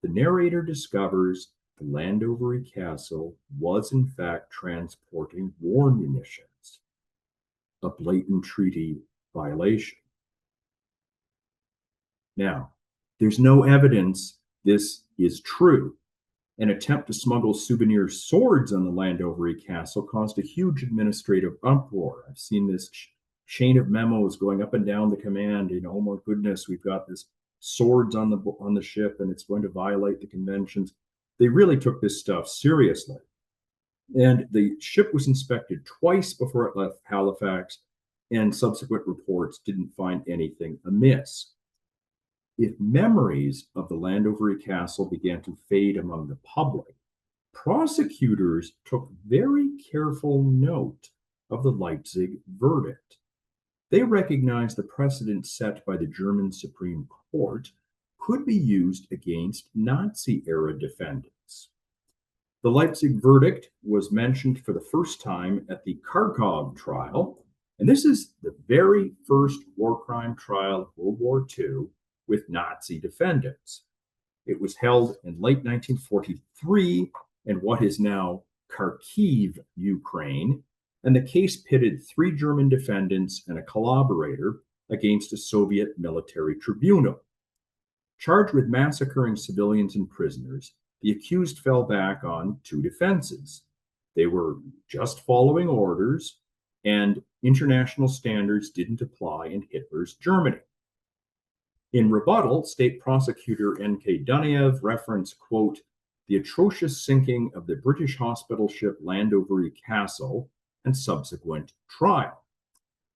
Speaker 2: the narrator discovers the Landovery Castle was in fact transporting war munitions, a blatant treaty violation. Now, there's no evidence this is true. An attempt to smuggle souvenir swords on the Landovery Castle caused a huge administrative uproar. I've seen this chain of memos going up and down the command. Oh my goodness, we've got this swords on the ship, and it's going to violate the conventions. They really took this stuff seriously. And the ship was inspected twice before it left Halifax, and subsequent reports didn't find anything amiss. If memories of the Landovery Castle began to fade among the public, prosecutors took very careful note of the Leipzig verdict. They recognized the precedent set by the German Supreme Court could be used against Nazi-era defendants. The Leipzig verdict was mentioned for the first time at the Kharkov trial, and this is the very first war crime trial of World War II with Nazi defendants. It was held in late 1943 in what is now Kharkiv, Ukraine, and the case pitted 3 German defendants and a collaborator against a Soviet military tribunal. Charged with massacring civilians and prisoners, the accused fell back on 2 defenses. They were just following orders, and international standards didn't apply in Hitler's Germany. In rebuttal, State Prosecutor N.K. Dunayev referenced, quote, the atrocious sinking of the British hospital ship Landovery Castle and subsequent trial.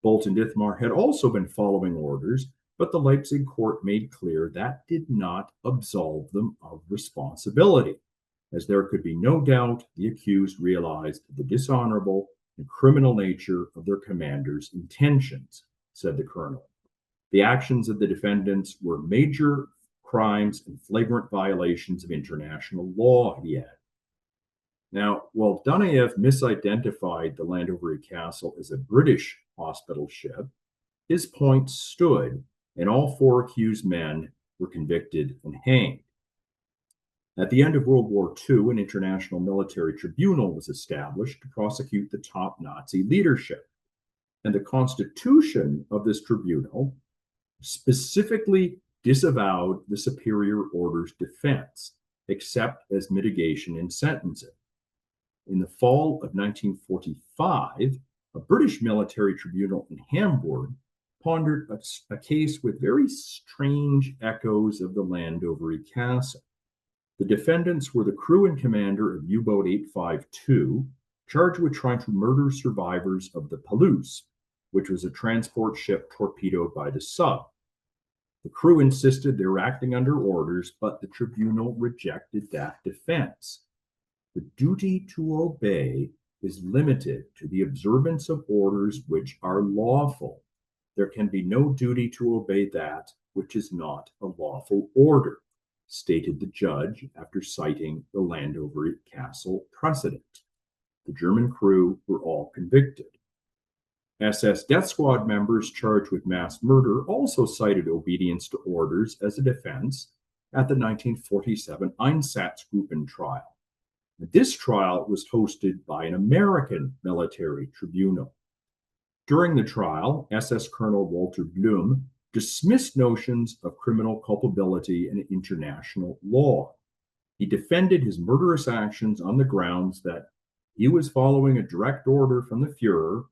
Speaker 2: Bolt and Ithmar had also been following orders, but the Leipzig court made clear that did not absolve them of responsibility, as there could be no doubt the accused realized the dishonorable and criminal nature of their commander's intentions, said the colonel. The actions of the defendants were major crimes and flagrant violations of international law, he added. Now, while Dunayev misidentified the Landovery Castle as a British hospital ship, his point stood, and all 4 accused men were convicted and hanged. At the end of World War II, an international military tribunal was established to prosecute the top Nazi leadership. And the constitution of this tribunal specifically disavowed the superior order's defense, except as mitigation in sentencing. In the fall of 1945, a British military tribunal in Hamburg pondered a case with very strange echoes of the Landovery Castle. The defendants were the crew and commander of U-boat 852, charged with trying to murder survivors of the Palouse, which was a transport ship torpedoed by the sub. The crew insisted they were acting under orders, but the tribunal rejected that defense. The duty to obey is limited to the observance of orders which are lawful. There can be no duty to obey that which is not a lawful order, stated the judge after citing the Landovery Castle precedent. The German crew were all convicted. SS death squad members charged with mass murder also cited obedience to orders as a defense at the 1947 Einsatzgruppen trial. This trial was hosted by an American military tribunal. During the trial, SS Colonel Walter Blum dismissed notions of criminal culpability in international law. He defended his murderous actions on the grounds that he was following a direct order from the Fuhrer,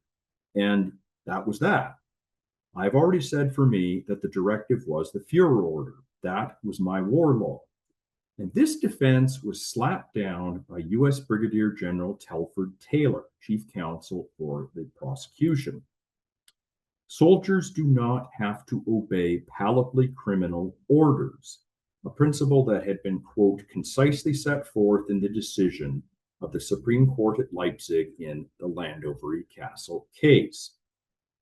Speaker 2: and that was that. I've already said for me that the directive was the Fuhrer order. That was my war law. And this defense was slapped down by U.S. Brigadier General Telford Taylor, chief counsel for the prosecution. Soldiers do not have to obey palpably criminal orders, a principle that had been, quote, concisely set forth in the decision of the Supreme Court at Leipzig in the Landovery Castle case.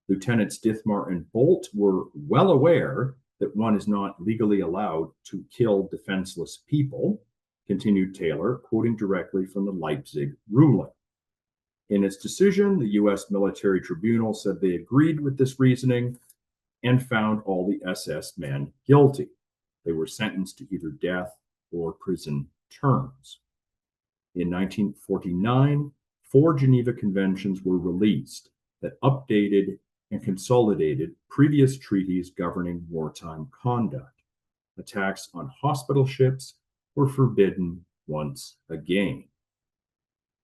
Speaker 2: Lieutenants Dithmar and Bolt were well aware that one is not legally allowed to kill defenseless people, continued Taylor, quoting directly from the Leipzig ruling. In its decision, the U.S. military tribunal said they agreed with this reasoning and found all the SS men guilty. They were sentenced to either death or prison terms. In 1949, 4 Geneva Conventions were released that updated and consolidated previous treaties governing wartime conduct. Attacks on hospital ships were forbidden once again.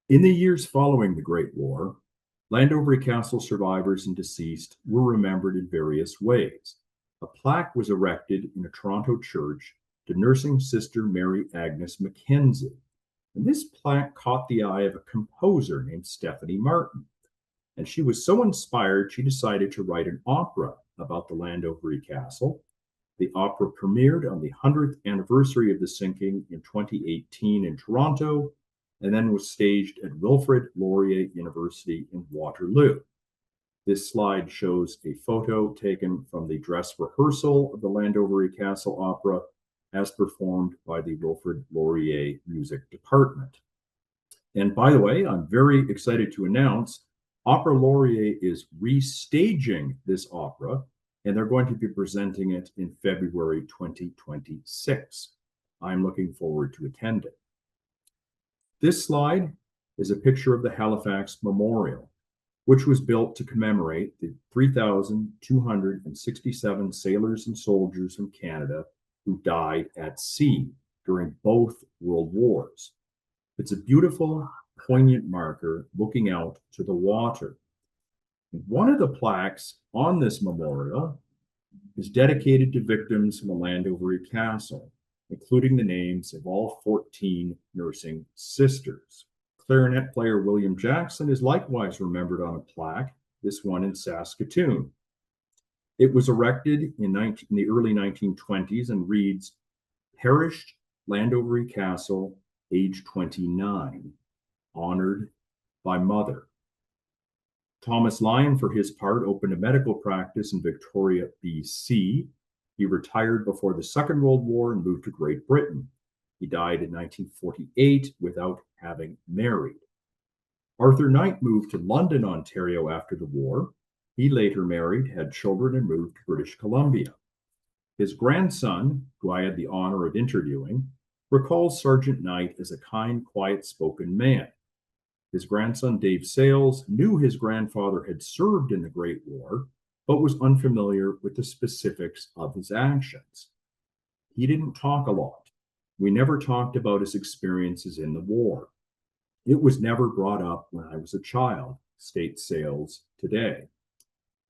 Speaker 2: In the years following the Great War, Landovery Castle survivors and deceased were remembered in various ways. A plaque was erected in a Toronto church to nursing sister Mary Agnes Mackenzie. And this plaque caught the eye of a composer named Stephanie Martin. And she was so inspired, she decided to write an opera about the Landovery Castle. The opera premiered on the 100th anniversary of the sinking in 2018 in Toronto, and then was staged at Wilfrid Laurier University in Waterloo. This slide shows a photo taken from the dress rehearsal of the Landovery Castle opera as performed by the Wilfrid Laurier Music Department. And by the way, I'm very excited to announce Opera Laurier is restaging this opera, and they're going to be presenting it in February 2026. I'm looking forward to attending. This slide is a picture of the Halifax Memorial, which was built to commemorate the 3,267 sailors and soldiers from Canada who died at sea during both World Wars. It's a beautiful, poignant marker looking out to the water. And one of the plaques on this memorial is dedicated to victims from the Landovery Castle, including the names of all 14 nursing sisters. Clarinet player William Jackson is likewise remembered on a plaque, this one in Saskatoon. It was erected in the early 1920s and reads, "Perished Landovery Castle, age 29, honored by mother." Thomas Lyon, for his part, opened a medical practice in Victoria, BC. He retired before the Second World War and moved to Great Britain. He died in 1948 without having married. Arthur Knight moved to London, Ontario after the war. He later married, had children, and moved to British Columbia. His grandson, who I had the honor of interviewing, recalls Sergeant Knight as a kind, quiet-spoken man. His grandson, Dave Sales, knew his grandfather had served in the Great War, but was unfamiliar with the specifics of his actions. He didn't talk a lot. We never talked about his experiences in the war. It was never brought up when I was a child, states Sales today.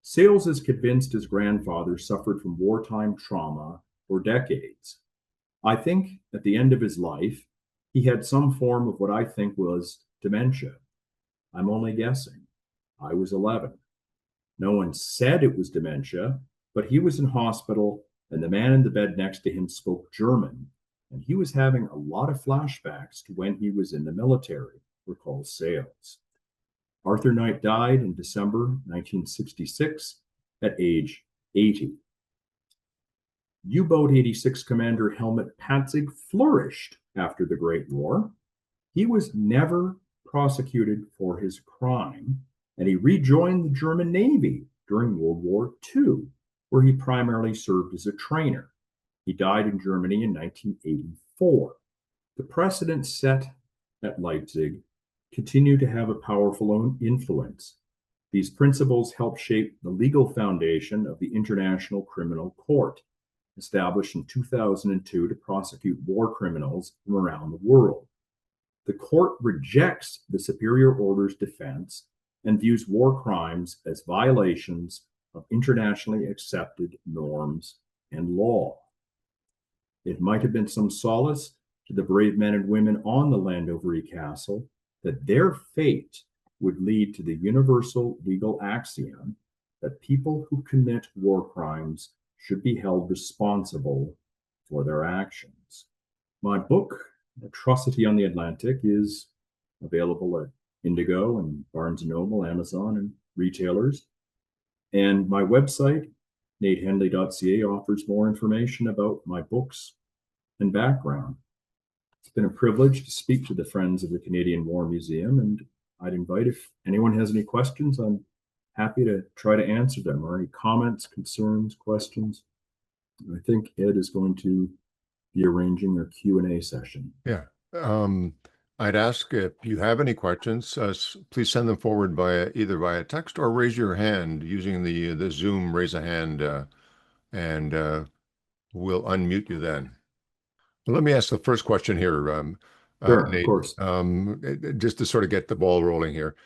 Speaker 2: Sales is convinced his grandfather suffered from wartime trauma for decades. I think at the end of his life, he had some form of what I think was dementia. I'm only guessing. I was 11. No one said it was dementia, but he was in hospital and the man in the bed next to him spoke German, and he was having a lot of flashbacks to when he was in the military, recalls Sales. Arthur Knight died in December 1966 at age 80. U-boat 86 Commander Helmut Patzig flourished after the Great War. He was never prosecuted for his crime, and he rejoined the German Navy during World War II, where he primarily served as a trainer. He died in Germany in 1984. The precedents set at Leipzig continue to have a powerful influence. These principles help shape the legal foundation of the International Criminal Court, established in 2002 to prosecute war criminals from around the world. The court rejects the superior order's defense and views war crimes as violations of internationally accepted norms and law. It might have been some solace to the brave men and women on the Landovery Castle that their fate would lead to the universal legal axiom that people who commit war crimes should be held responsible for their actions. My book, Atrocity on the Atlantic, is available at Indigo and Barnes & Noble, Amazon, and retailers. And my website, natehedley.ca, offers more information about my books and background. It's been a privilege to speak to the Friends of the Canadian War Museum, and I'd invite, if anyone has any questions, I'm happy to try to answer them, or any comments, concerns, questions. I think Ed is going to be arranging a Q&A session.
Speaker 1: Yeah. I'd ask if you have any questions, please send them forward either via text or raise your hand using the Zoom raise a hand, and we'll unmute you then. Well, let me ask the first question here,
Speaker 2: Sure, of
Speaker 1: Nate,
Speaker 2: course.
Speaker 1: just to sort of get the ball rolling here.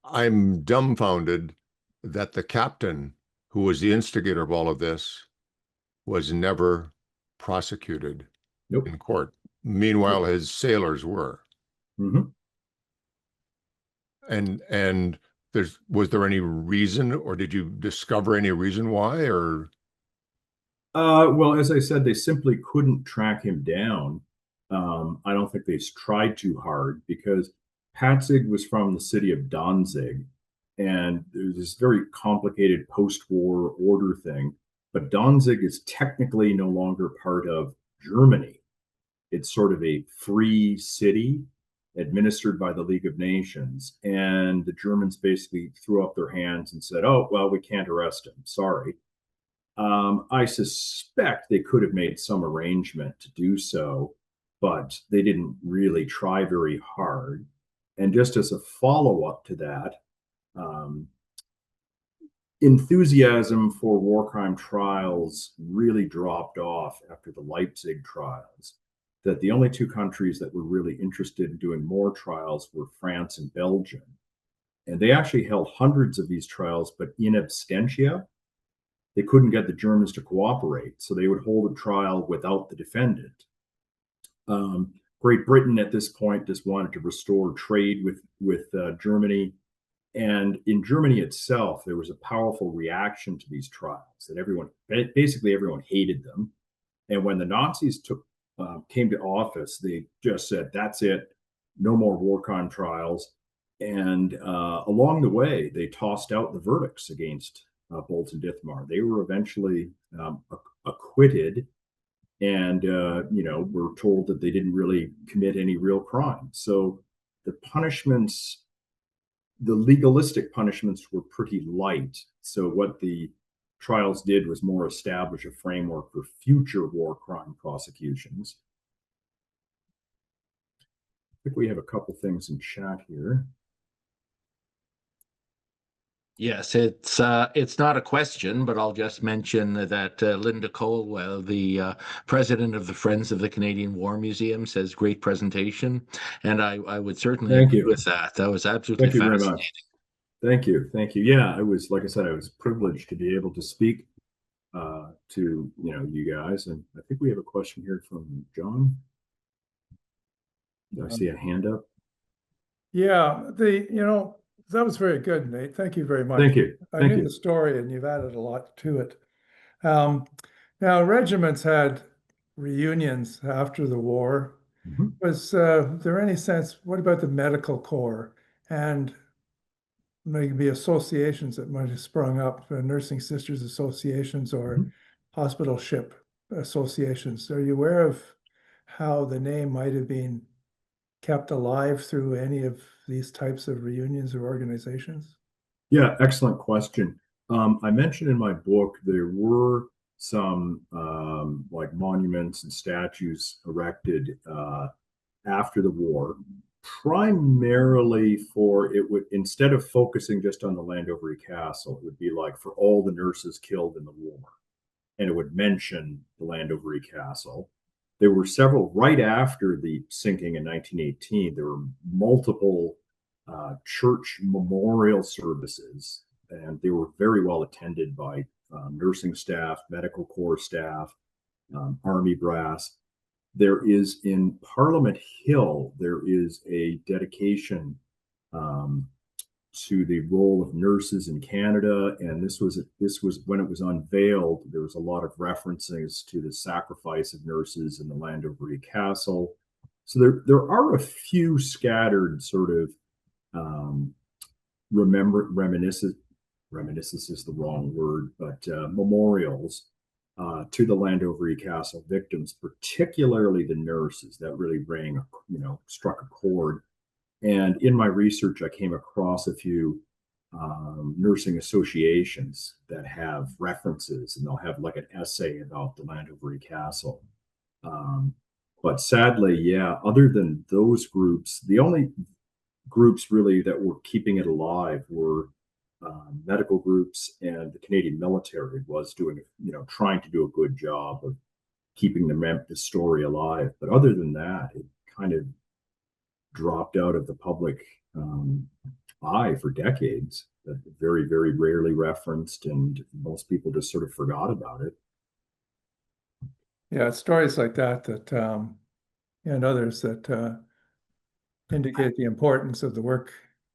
Speaker 1: I'm dumbfounded that the captain, who was the instigator of all of this, was never prosecuted
Speaker 2: Nope.
Speaker 1: in court. Meanwhile,
Speaker 2: Nope.
Speaker 1: his sailors were.
Speaker 2: Mm-hmm.
Speaker 1: And was there any reason, or did you discover any reason why, or?
Speaker 2: Well, as I said, they simply couldn't track him down. I don't think they tried too hard, because Patzig was from the city of Danzig, and there's this very complicated post-war order thing. But Danzig is technically no longer part of Germany. It's sort of a free city administered by the League of Nations. And the Germans basically threw up their hands and said, oh, well, we can't arrest him. Sorry. I suspect they could have made some arrangement to do so, but they didn't really try very hard. And just as a follow-up to that, enthusiasm for war crime trials really dropped off after the Leipzig trials. That the only two countries that were really interested in doing more trials were France and Belgium. And they actually held hundreds of these trials, but in absentia. They couldn't get the Germans to cooperate, so they would hold a trial without the defendant. Great Britain at this point just wanted to restore trade with Germany. And in Germany itself, there was a powerful reaction to these trials, that basically everyone hated them. And when the Nazis came to office, they just said, that's it, no more war crime trials. And along the way, they tossed out the verdicts against Bolt and Dithmar. They were eventually acquitted, and were told that they didn't really commit any real crime. So the punishments, the legalistic punishments, were pretty light. So what the trials did was more establish a framework for future war crime prosecutions. I think we have a couple things in chat here.
Speaker 3: Yes, it's not a question, but I'll just mention that Linda Colwell, the president of the Friends of the Canadian War Museum, says great presentation, and I would certainly agree with that. That was absolutely
Speaker 2: Thank you very
Speaker 3: fascinating.
Speaker 2: much. Thank you. Yeah, like I said, I was privileged to be able to speak to you guys, and I think we have a question here from John. I see a hand up.
Speaker 4: Yeah, that was very good, Nate. Thank you very much.
Speaker 2: Thank you.
Speaker 4: I knew the story, and you've added a lot to it. Now, regiments had reunions after the war.
Speaker 2: Mm-hmm.
Speaker 4: Was there any sense, what about the medical corps and maybe associations that might have sprung up, nursing sisters associations or
Speaker 2: Mm-hmm.
Speaker 4: hospital ship associations? Are you aware of how the name might have been kept alive through any of these types of reunions or organizations?
Speaker 2: Yeah, excellent question. I mentioned in my book there were some like monuments and statues erected after the war, primarily instead of focusing just on the Landovery Castle, it would be like for all the nurses killed in the war, and it would mention the Landovery Castle. There were several right after the sinking in 1918. There were multiple church memorial services, and they were very well attended by nursing staff, medical corps staff, army brass. There is in Parliament Hill, there is a dedication to the role of nurses in Canada, and this was when it was unveiled. There was a lot of references to the sacrifice of nurses in the Landovery Castle. So there are a few scattered sort of reminiscences reminiscence is the wrong word, but memorials to the Landovery Castle victims, particularly the nurses. That really rang, struck a chord. And in my research, I came across a few nursing associations that have references, and they'll have like an essay about the Landovery Castle. But sadly, yeah, other than those groups, the only groups really that were keeping it alive were medical groups, and the Canadian military was doing, trying to do a good job of keeping the story alive. But other than that, it kind of dropped out of the public eye for decades. Very, very rarely referenced, and most people just sort of forgot about it.
Speaker 4: Yeah, it's stories like that and others that indicate the importance of the work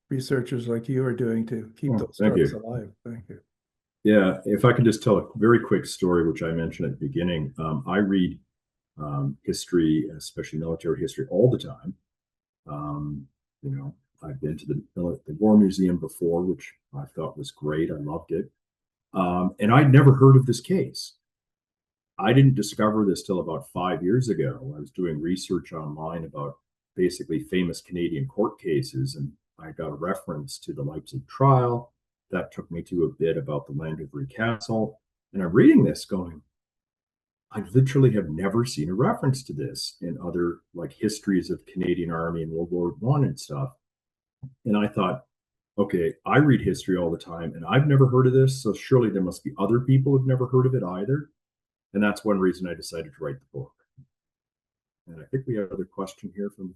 Speaker 4: researchers like you are doing to keep those stories alive. Thank you.
Speaker 2: Yeah, if I could just tell a very quick story, which I mentioned at the beginning. I read history, especially military history, all the time. I've been to the War Museum before, which I thought was great. I loved it. And I'd never heard of this case. I didn't discover this till about 5 years ago. I was doing research online about basically famous Canadian court cases, and I got a reference to the Leipzig trial. That took me to a bit about the Landovery Castle. And I'm reading this going, I literally have never seen a reference to this in other like histories of Canadian Army and World War I and stuff. And I thought, okay, I read history all the time and I've never heard of this. So surely there must be other people who've never heard of it either. And that's one reason I decided to write the book. And I think we have another question here from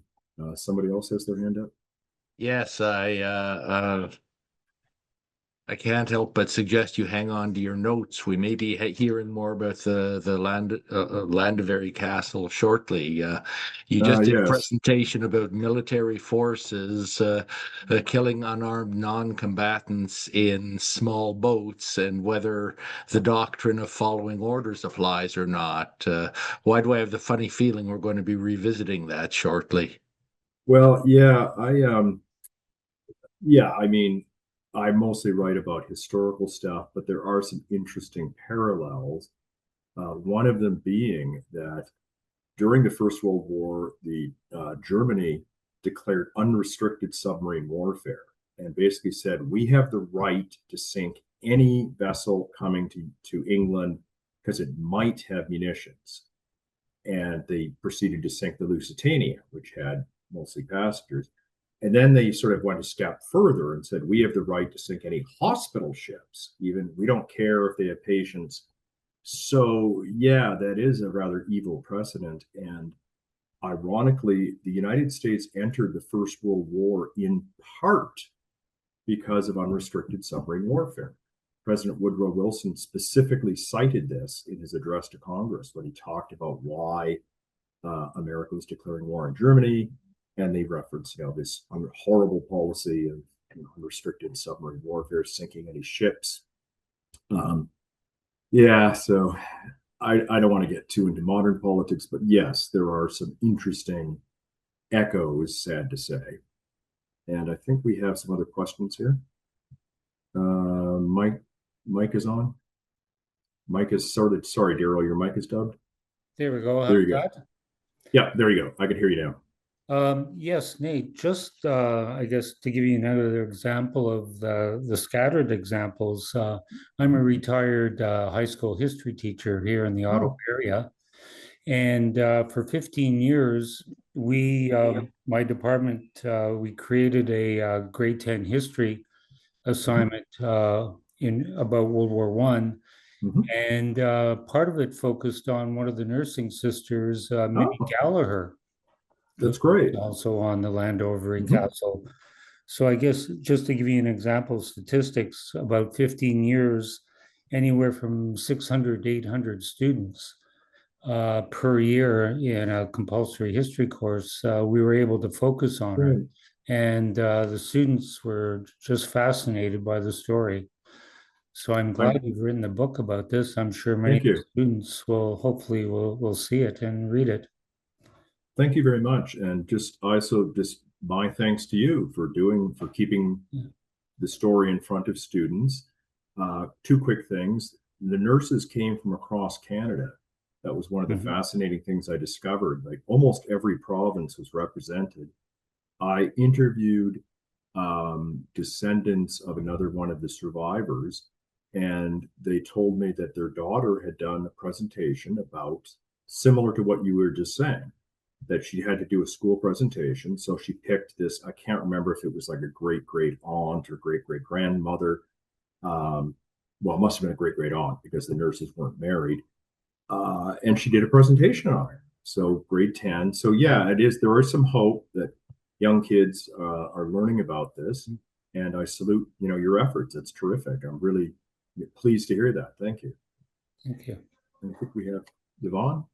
Speaker 2: somebody else has their hand up.
Speaker 3: Yes, I can't help but suggest you hang on to your notes. We may be hearing more about the Landovery Castle shortly. You just did a presentation about military forces killing unarmed non-combatants in small boats, and whether the doctrine of following orders applies or not. Why do I have the funny feeling we're going to be revisiting that shortly?
Speaker 2: Well, yeah, I mean, I mostly write about historical stuff, but there are some interesting parallels. One of them being that during the First World War, Germany declared unrestricted submarine warfare and basically said, we have the right to sink any vessel coming to England because it might have munitions. And they proceeded to sink the Lusitania, which had mostly passengers. And then they sort of went a step further and said, we have the right to sink any hospital ships, even we don't care if they have patients. So, yeah, that is a rather evil precedent. And ironically, the United States entered the First World War in part because of unrestricted submarine warfare. President Woodrow Wilson specifically cited this in his address to Congress when he talked about why America was declaring war on Germany. And they reference, this horrible policy of unrestricted submarine warfare, sinking any ships. So I don't want to get too into modern politics, but yes, there are some interesting echoes, sad to say. And I think we have some other questions here. Mike is on. Mike is sorted. Sorry, Daryl, your mic is dubbed.
Speaker 5: There we go.
Speaker 2: There you go. Yeah, there you go. I can hear you now.
Speaker 5: Yes, Nate, just I guess to give you another example of the scattered examples, I'm a retired high school history teacher here in the Ottawa area. And for 15 years, my department, we created a grade 10 history assignment about World War I. And part of it focused on one of the nursing sisters, Minnie Gallagher.
Speaker 2: That's great.
Speaker 5: Also on the Landovery Castle. So I guess just to give you an example of statistics, about 15 years, anywhere from 600 to 800 students per year in a compulsory history course, we were able to focus on it. And the students were just fascinated by the story. So I'm glad you've written a book about this. I'm sure many students will hopefully will see it and read it.
Speaker 2: Thank you very much. And just my thanks to you for keeping the story in front of students. Two quick things. The nurses came from across Canada. That was one of the fascinating things I discovered. Like almost every province was represented. I interviewed descendants of another one of the survivors, and they told me that their daughter had done a presentation about similar to what you were just saying, that she had to do a school presentation. So she picked this, I can't remember if it was like a great great aunt or great great grandmother. Well, it must have been a great great aunt because the nurses weren't married. And she did a presentation on it. So grade 10. So yeah, it is. There is some hope that young kids are learning about this, and I salute your efforts. It's terrific. I'm really pleased to hear that. Thank you.
Speaker 5: Thank you.
Speaker 2: I think we have Yvonne.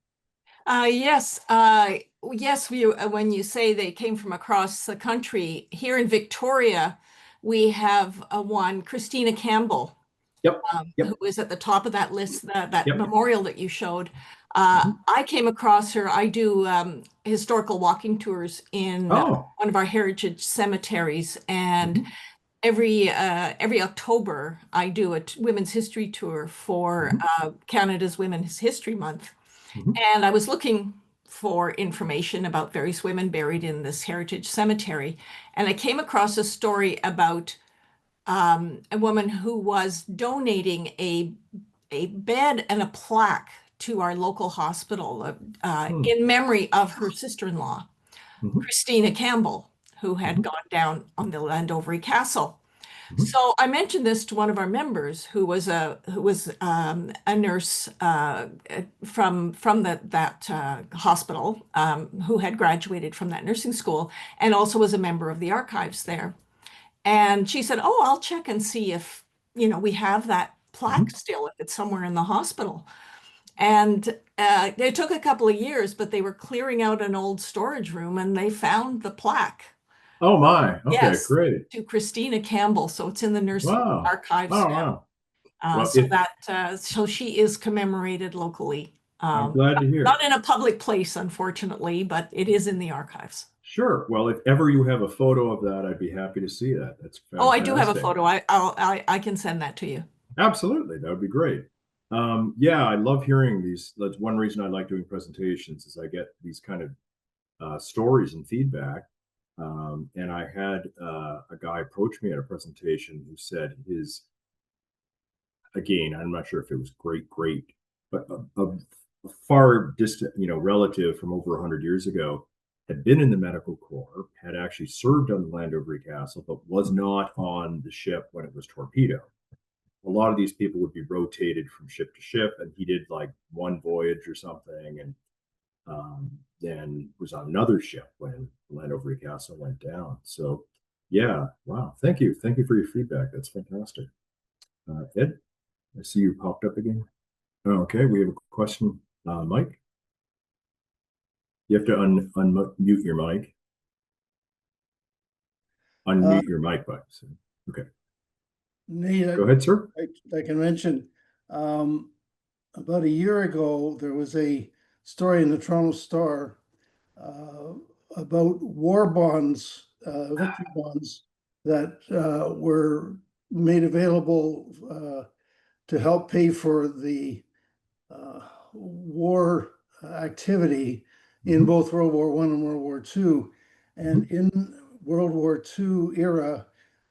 Speaker 6: Yes, yes. When you say they came from across the country, here in Victoria, we have one, Christina Campbell.
Speaker 2: Yep.
Speaker 6: Who is at the top of that list, that
Speaker 2: Yep.
Speaker 6: memorial that you showed. I came across her. I do historical walking tours in one of our heritage cemeteries, and every October I do a women's history tour for Canada's Women's History Month. And I was looking for information about various women buried in this heritage cemetery, and I came across a story about a woman who was donating a bed and a plaque to our local hospital in memory of her sister-in-law, Christina Campbell, who had gone down on the Landovery Castle. So I mentioned this to one of our members, who was a nurse from that hospital, who had graduated from that nursing school, and also was a member of the archives there. And she said, "Oh, I'll check and see if we have that plaque still, if it's somewhere in the hospital." And it took a couple of years, but they were clearing out an old storage room, and they found the plaque.
Speaker 2: Oh my! Okay,
Speaker 6: yes,
Speaker 2: great.
Speaker 6: To Christina Campbell, so it's in the nursing archives now.
Speaker 2: Well,
Speaker 6: so she is commemorated locally.
Speaker 2: I'm glad to hear.
Speaker 6: Not in a public place, unfortunately, but it is in the archives.
Speaker 2: Sure. Well, if ever you have a photo of that, I'd be happy to see that. That's fantastic.
Speaker 6: Oh, I do have a photo. I can send that to you.
Speaker 2: Absolutely, that would be great. Yeah, I love hearing these. That's one reason I like doing presentations, is I get these kind of stories and feedback. And I had a guy approach me at a presentation who said again, I'm not sure if it was great, but a far distant, relative from over 100 years ago, had been in the medical corps, had actually served on the Landovery Castle, but was not on the ship when it was torpedoed. A lot of these people would be rotated from ship to ship, and he did like one voyage or something, and then was on another ship when Landovery Castle went down. So yeah, wow, thank you for your feedback. That's fantastic. Ed, I see you popped up again. Okay, we have a question. Mike, you have to unmute your mic. Unmute your mic, Mike. So, okay.
Speaker 7: Nate,
Speaker 2: go ahead, sir.
Speaker 7: I can mention about a year ago, there was a story in the Toronto Star about war bonds, victory bonds that were made available to help pay for the war activity in both World War I and World War II. And in World War II era,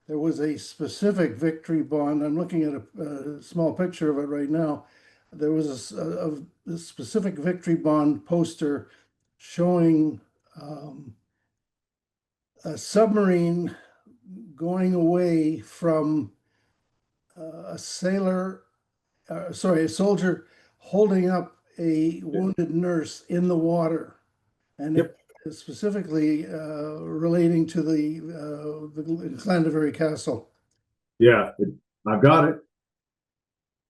Speaker 7: there was a specific victory bond. I'm looking at a small picture of it right now. There was a specific victory bond poster showing a submarine going away from a soldier holding up a wounded nurse in the water, and it specifically relating to the Landovery Castle.
Speaker 2: Yeah, I've got it.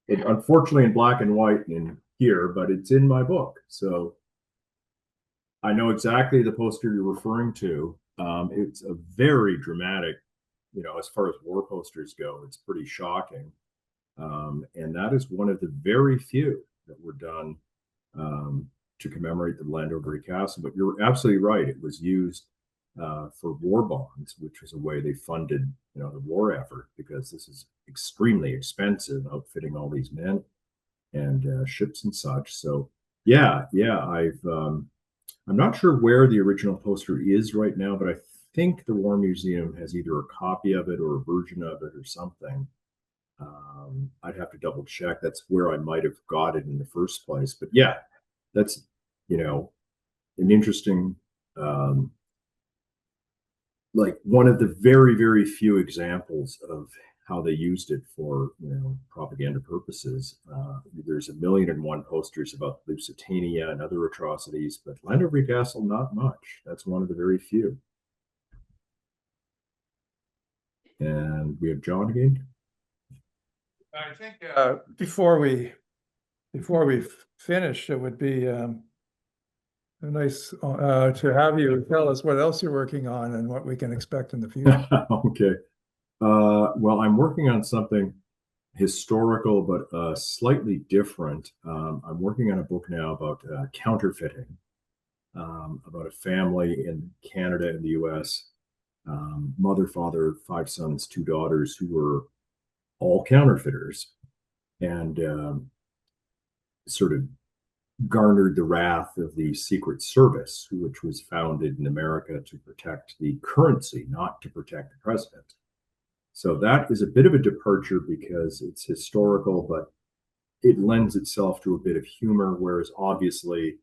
Speaker 2: Unfortunately in black and white in here, but it's in my book. So I know exactly the poster you're referring to. It's a very dramatic, as far as war posters go, it's pretty shocking. And that is one of the very few that were done to commemorate the Landovery Castle. But you're absolutely right. It was used for war bonds, which was a way they funded, the war effort, because this is extremely expensive, outfitting all these men and ships and such. So yeah, I'm not sure where the original poster is right now, but I think the War Museum has either a copy of it or a version of it or something. I'd have to double check. That's where I might have got it in the first place. But yeah, that's, an interesting, like one of the very, very few examples of how they used it for, propaganda purposes. There's 1,000,001 posters about Lusitania and other atrocities, but Landover Castle, not much. That's one of the very few. And we have John again.
Speaker 4: I think before we finish, it would be nice to have you tell us what else you're working on and what we can expect in the future.
Speaker 2: Okay. Well, I'm working on something historical, but slightly different. I'm working on a book now about counterfeiting, about a family in Canada and the US, mother, father, 5 sons, 2 daughters, who were all counterfeiters, and sort of garnered the wrath of the Secret Service, which was founded in America to protect the currency, not to protect the president. So that is a bit of a departure because it's historical, but it lends itself to a bit of humor, whereas obviously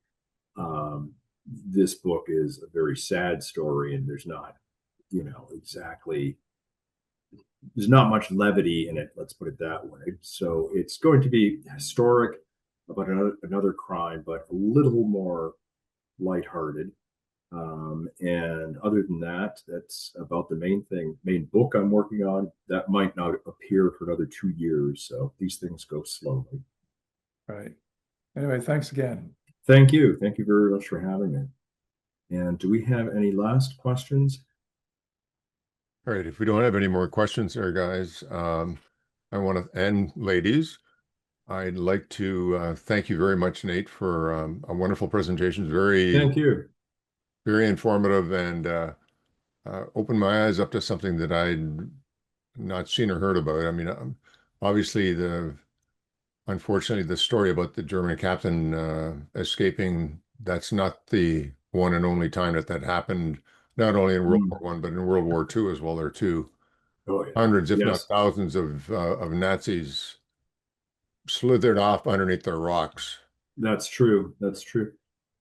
Speaker 2: this book is a very sad story, and there's not, there's not much levity in it, let's put it that way. So it's going to be historic about another crime, but a little more lighthearted. And other than that, that's about the main book I'm working on. That might not appear for another 2 years. So these things go slowly.
Speaker 4: Right. Anyway, thanks again.
Speaker 2: Thank you. Thank you very much for having me. And do we have any last questions?
Speaker 1: All right. If we don't have any more questions there, guys, I want to, and ladies, I'd like to thank you very much, Nate, for a wonderful presentation.
Speaker 2: Thank you.
Speaker 1: Very informative, and opened my eyes up to something that I'd not seen or heard about. I mean, obviously, unfortunately, the story about the German captain escaping, that's not the one and only time that happened, not only in World War I, but in World War II as well. There are too.
Speaker 2: Oh, yeah.
Speaker 1: Hundreds, if not thousands, of Nazis slithered off underneath their rocks.
Speaker 2: That's true. That's true.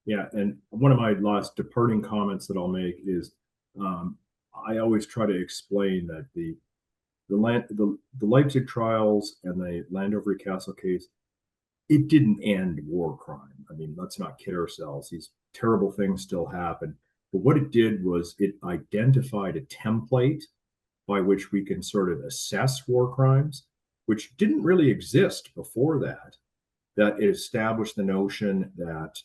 Speaker 2: Yeah, and one of my last departing comments that I'll make is I always try to explain that the Leipzig trials and the Landover Castle case, it didn't end war crime. I mean, let's not kid ourselves. These terrible things still happen. But what it did was it identified a template by which we can sort of assess war crimes, which didn't really exist before that. That it established the notion that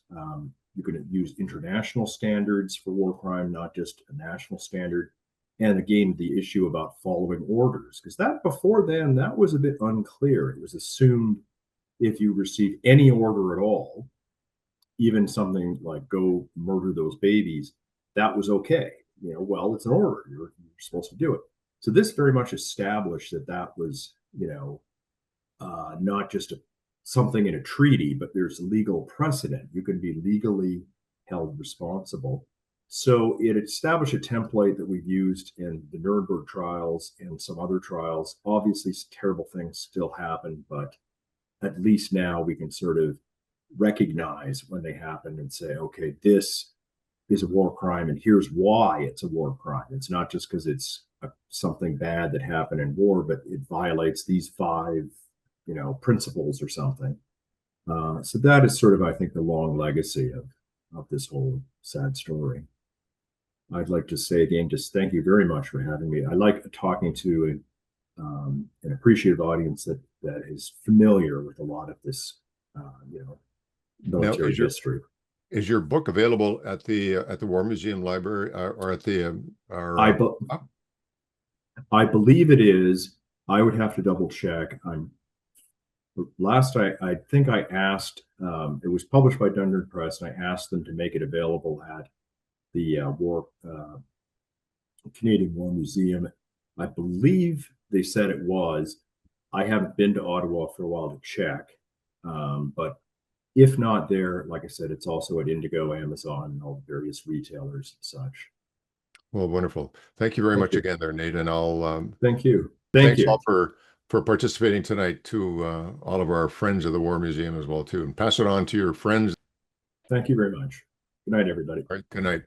Speaker 2: you can use international standards for war crime, not just a national standard. And again, the issue about following orders, because that before then, that was a bit unclear. It was assumed if you received any order at all, even something like go murder those babies, that was okay. Well, it's an order. You're supposed to do it. So this very much established that was, not just something in a treaty, but there's legal precedent. You can be legally held responsible. So it established a template that we've used in the Nuremberg trials and some other trials. Obviously, terrible things still happen, but at least now we can sort of recognize when they happen and say, okay, this is a war crime, and here's why it's a war crime. It's not just because it's something bad that happened in war, but it violates these 5, principles or something. So that is sort of, I think, the long legacy of this whole sad story. I'd like to say again, just thank you very much for having me. I like talking to an appreciative audience that is familiar with a lot of this, military history.
Speaker 1: Is your book available at the War Museum Library or at the?
Speaker 2: I believe it is. I would have to double check. I think I asked. It was published by Dundee Press, and I asked them to make it available at the Canadian War Museum. I believe they said it was. I haven't been to Ottawa for a while to check. But if not there, like I said, it's also at Indigo, Amazon, and all the various retailers and such.
Speaker 1: Well, wonderful. Thank you very
Speaker 2: Thank
Speaker 1: much
Speaker 2: you.
Speaker 1: again there, Nate. And I'll
Speaker 2: Thank you. Thank
Speaker 1: thanks
Speaker 2: you.
Speaker 1: all for participating tonight to all of our friends of the War Museum as well too. And pass it on to your friends.
Speaker 2: Thank you very much. Good night, everybody.
Speaker 1: All right, good night.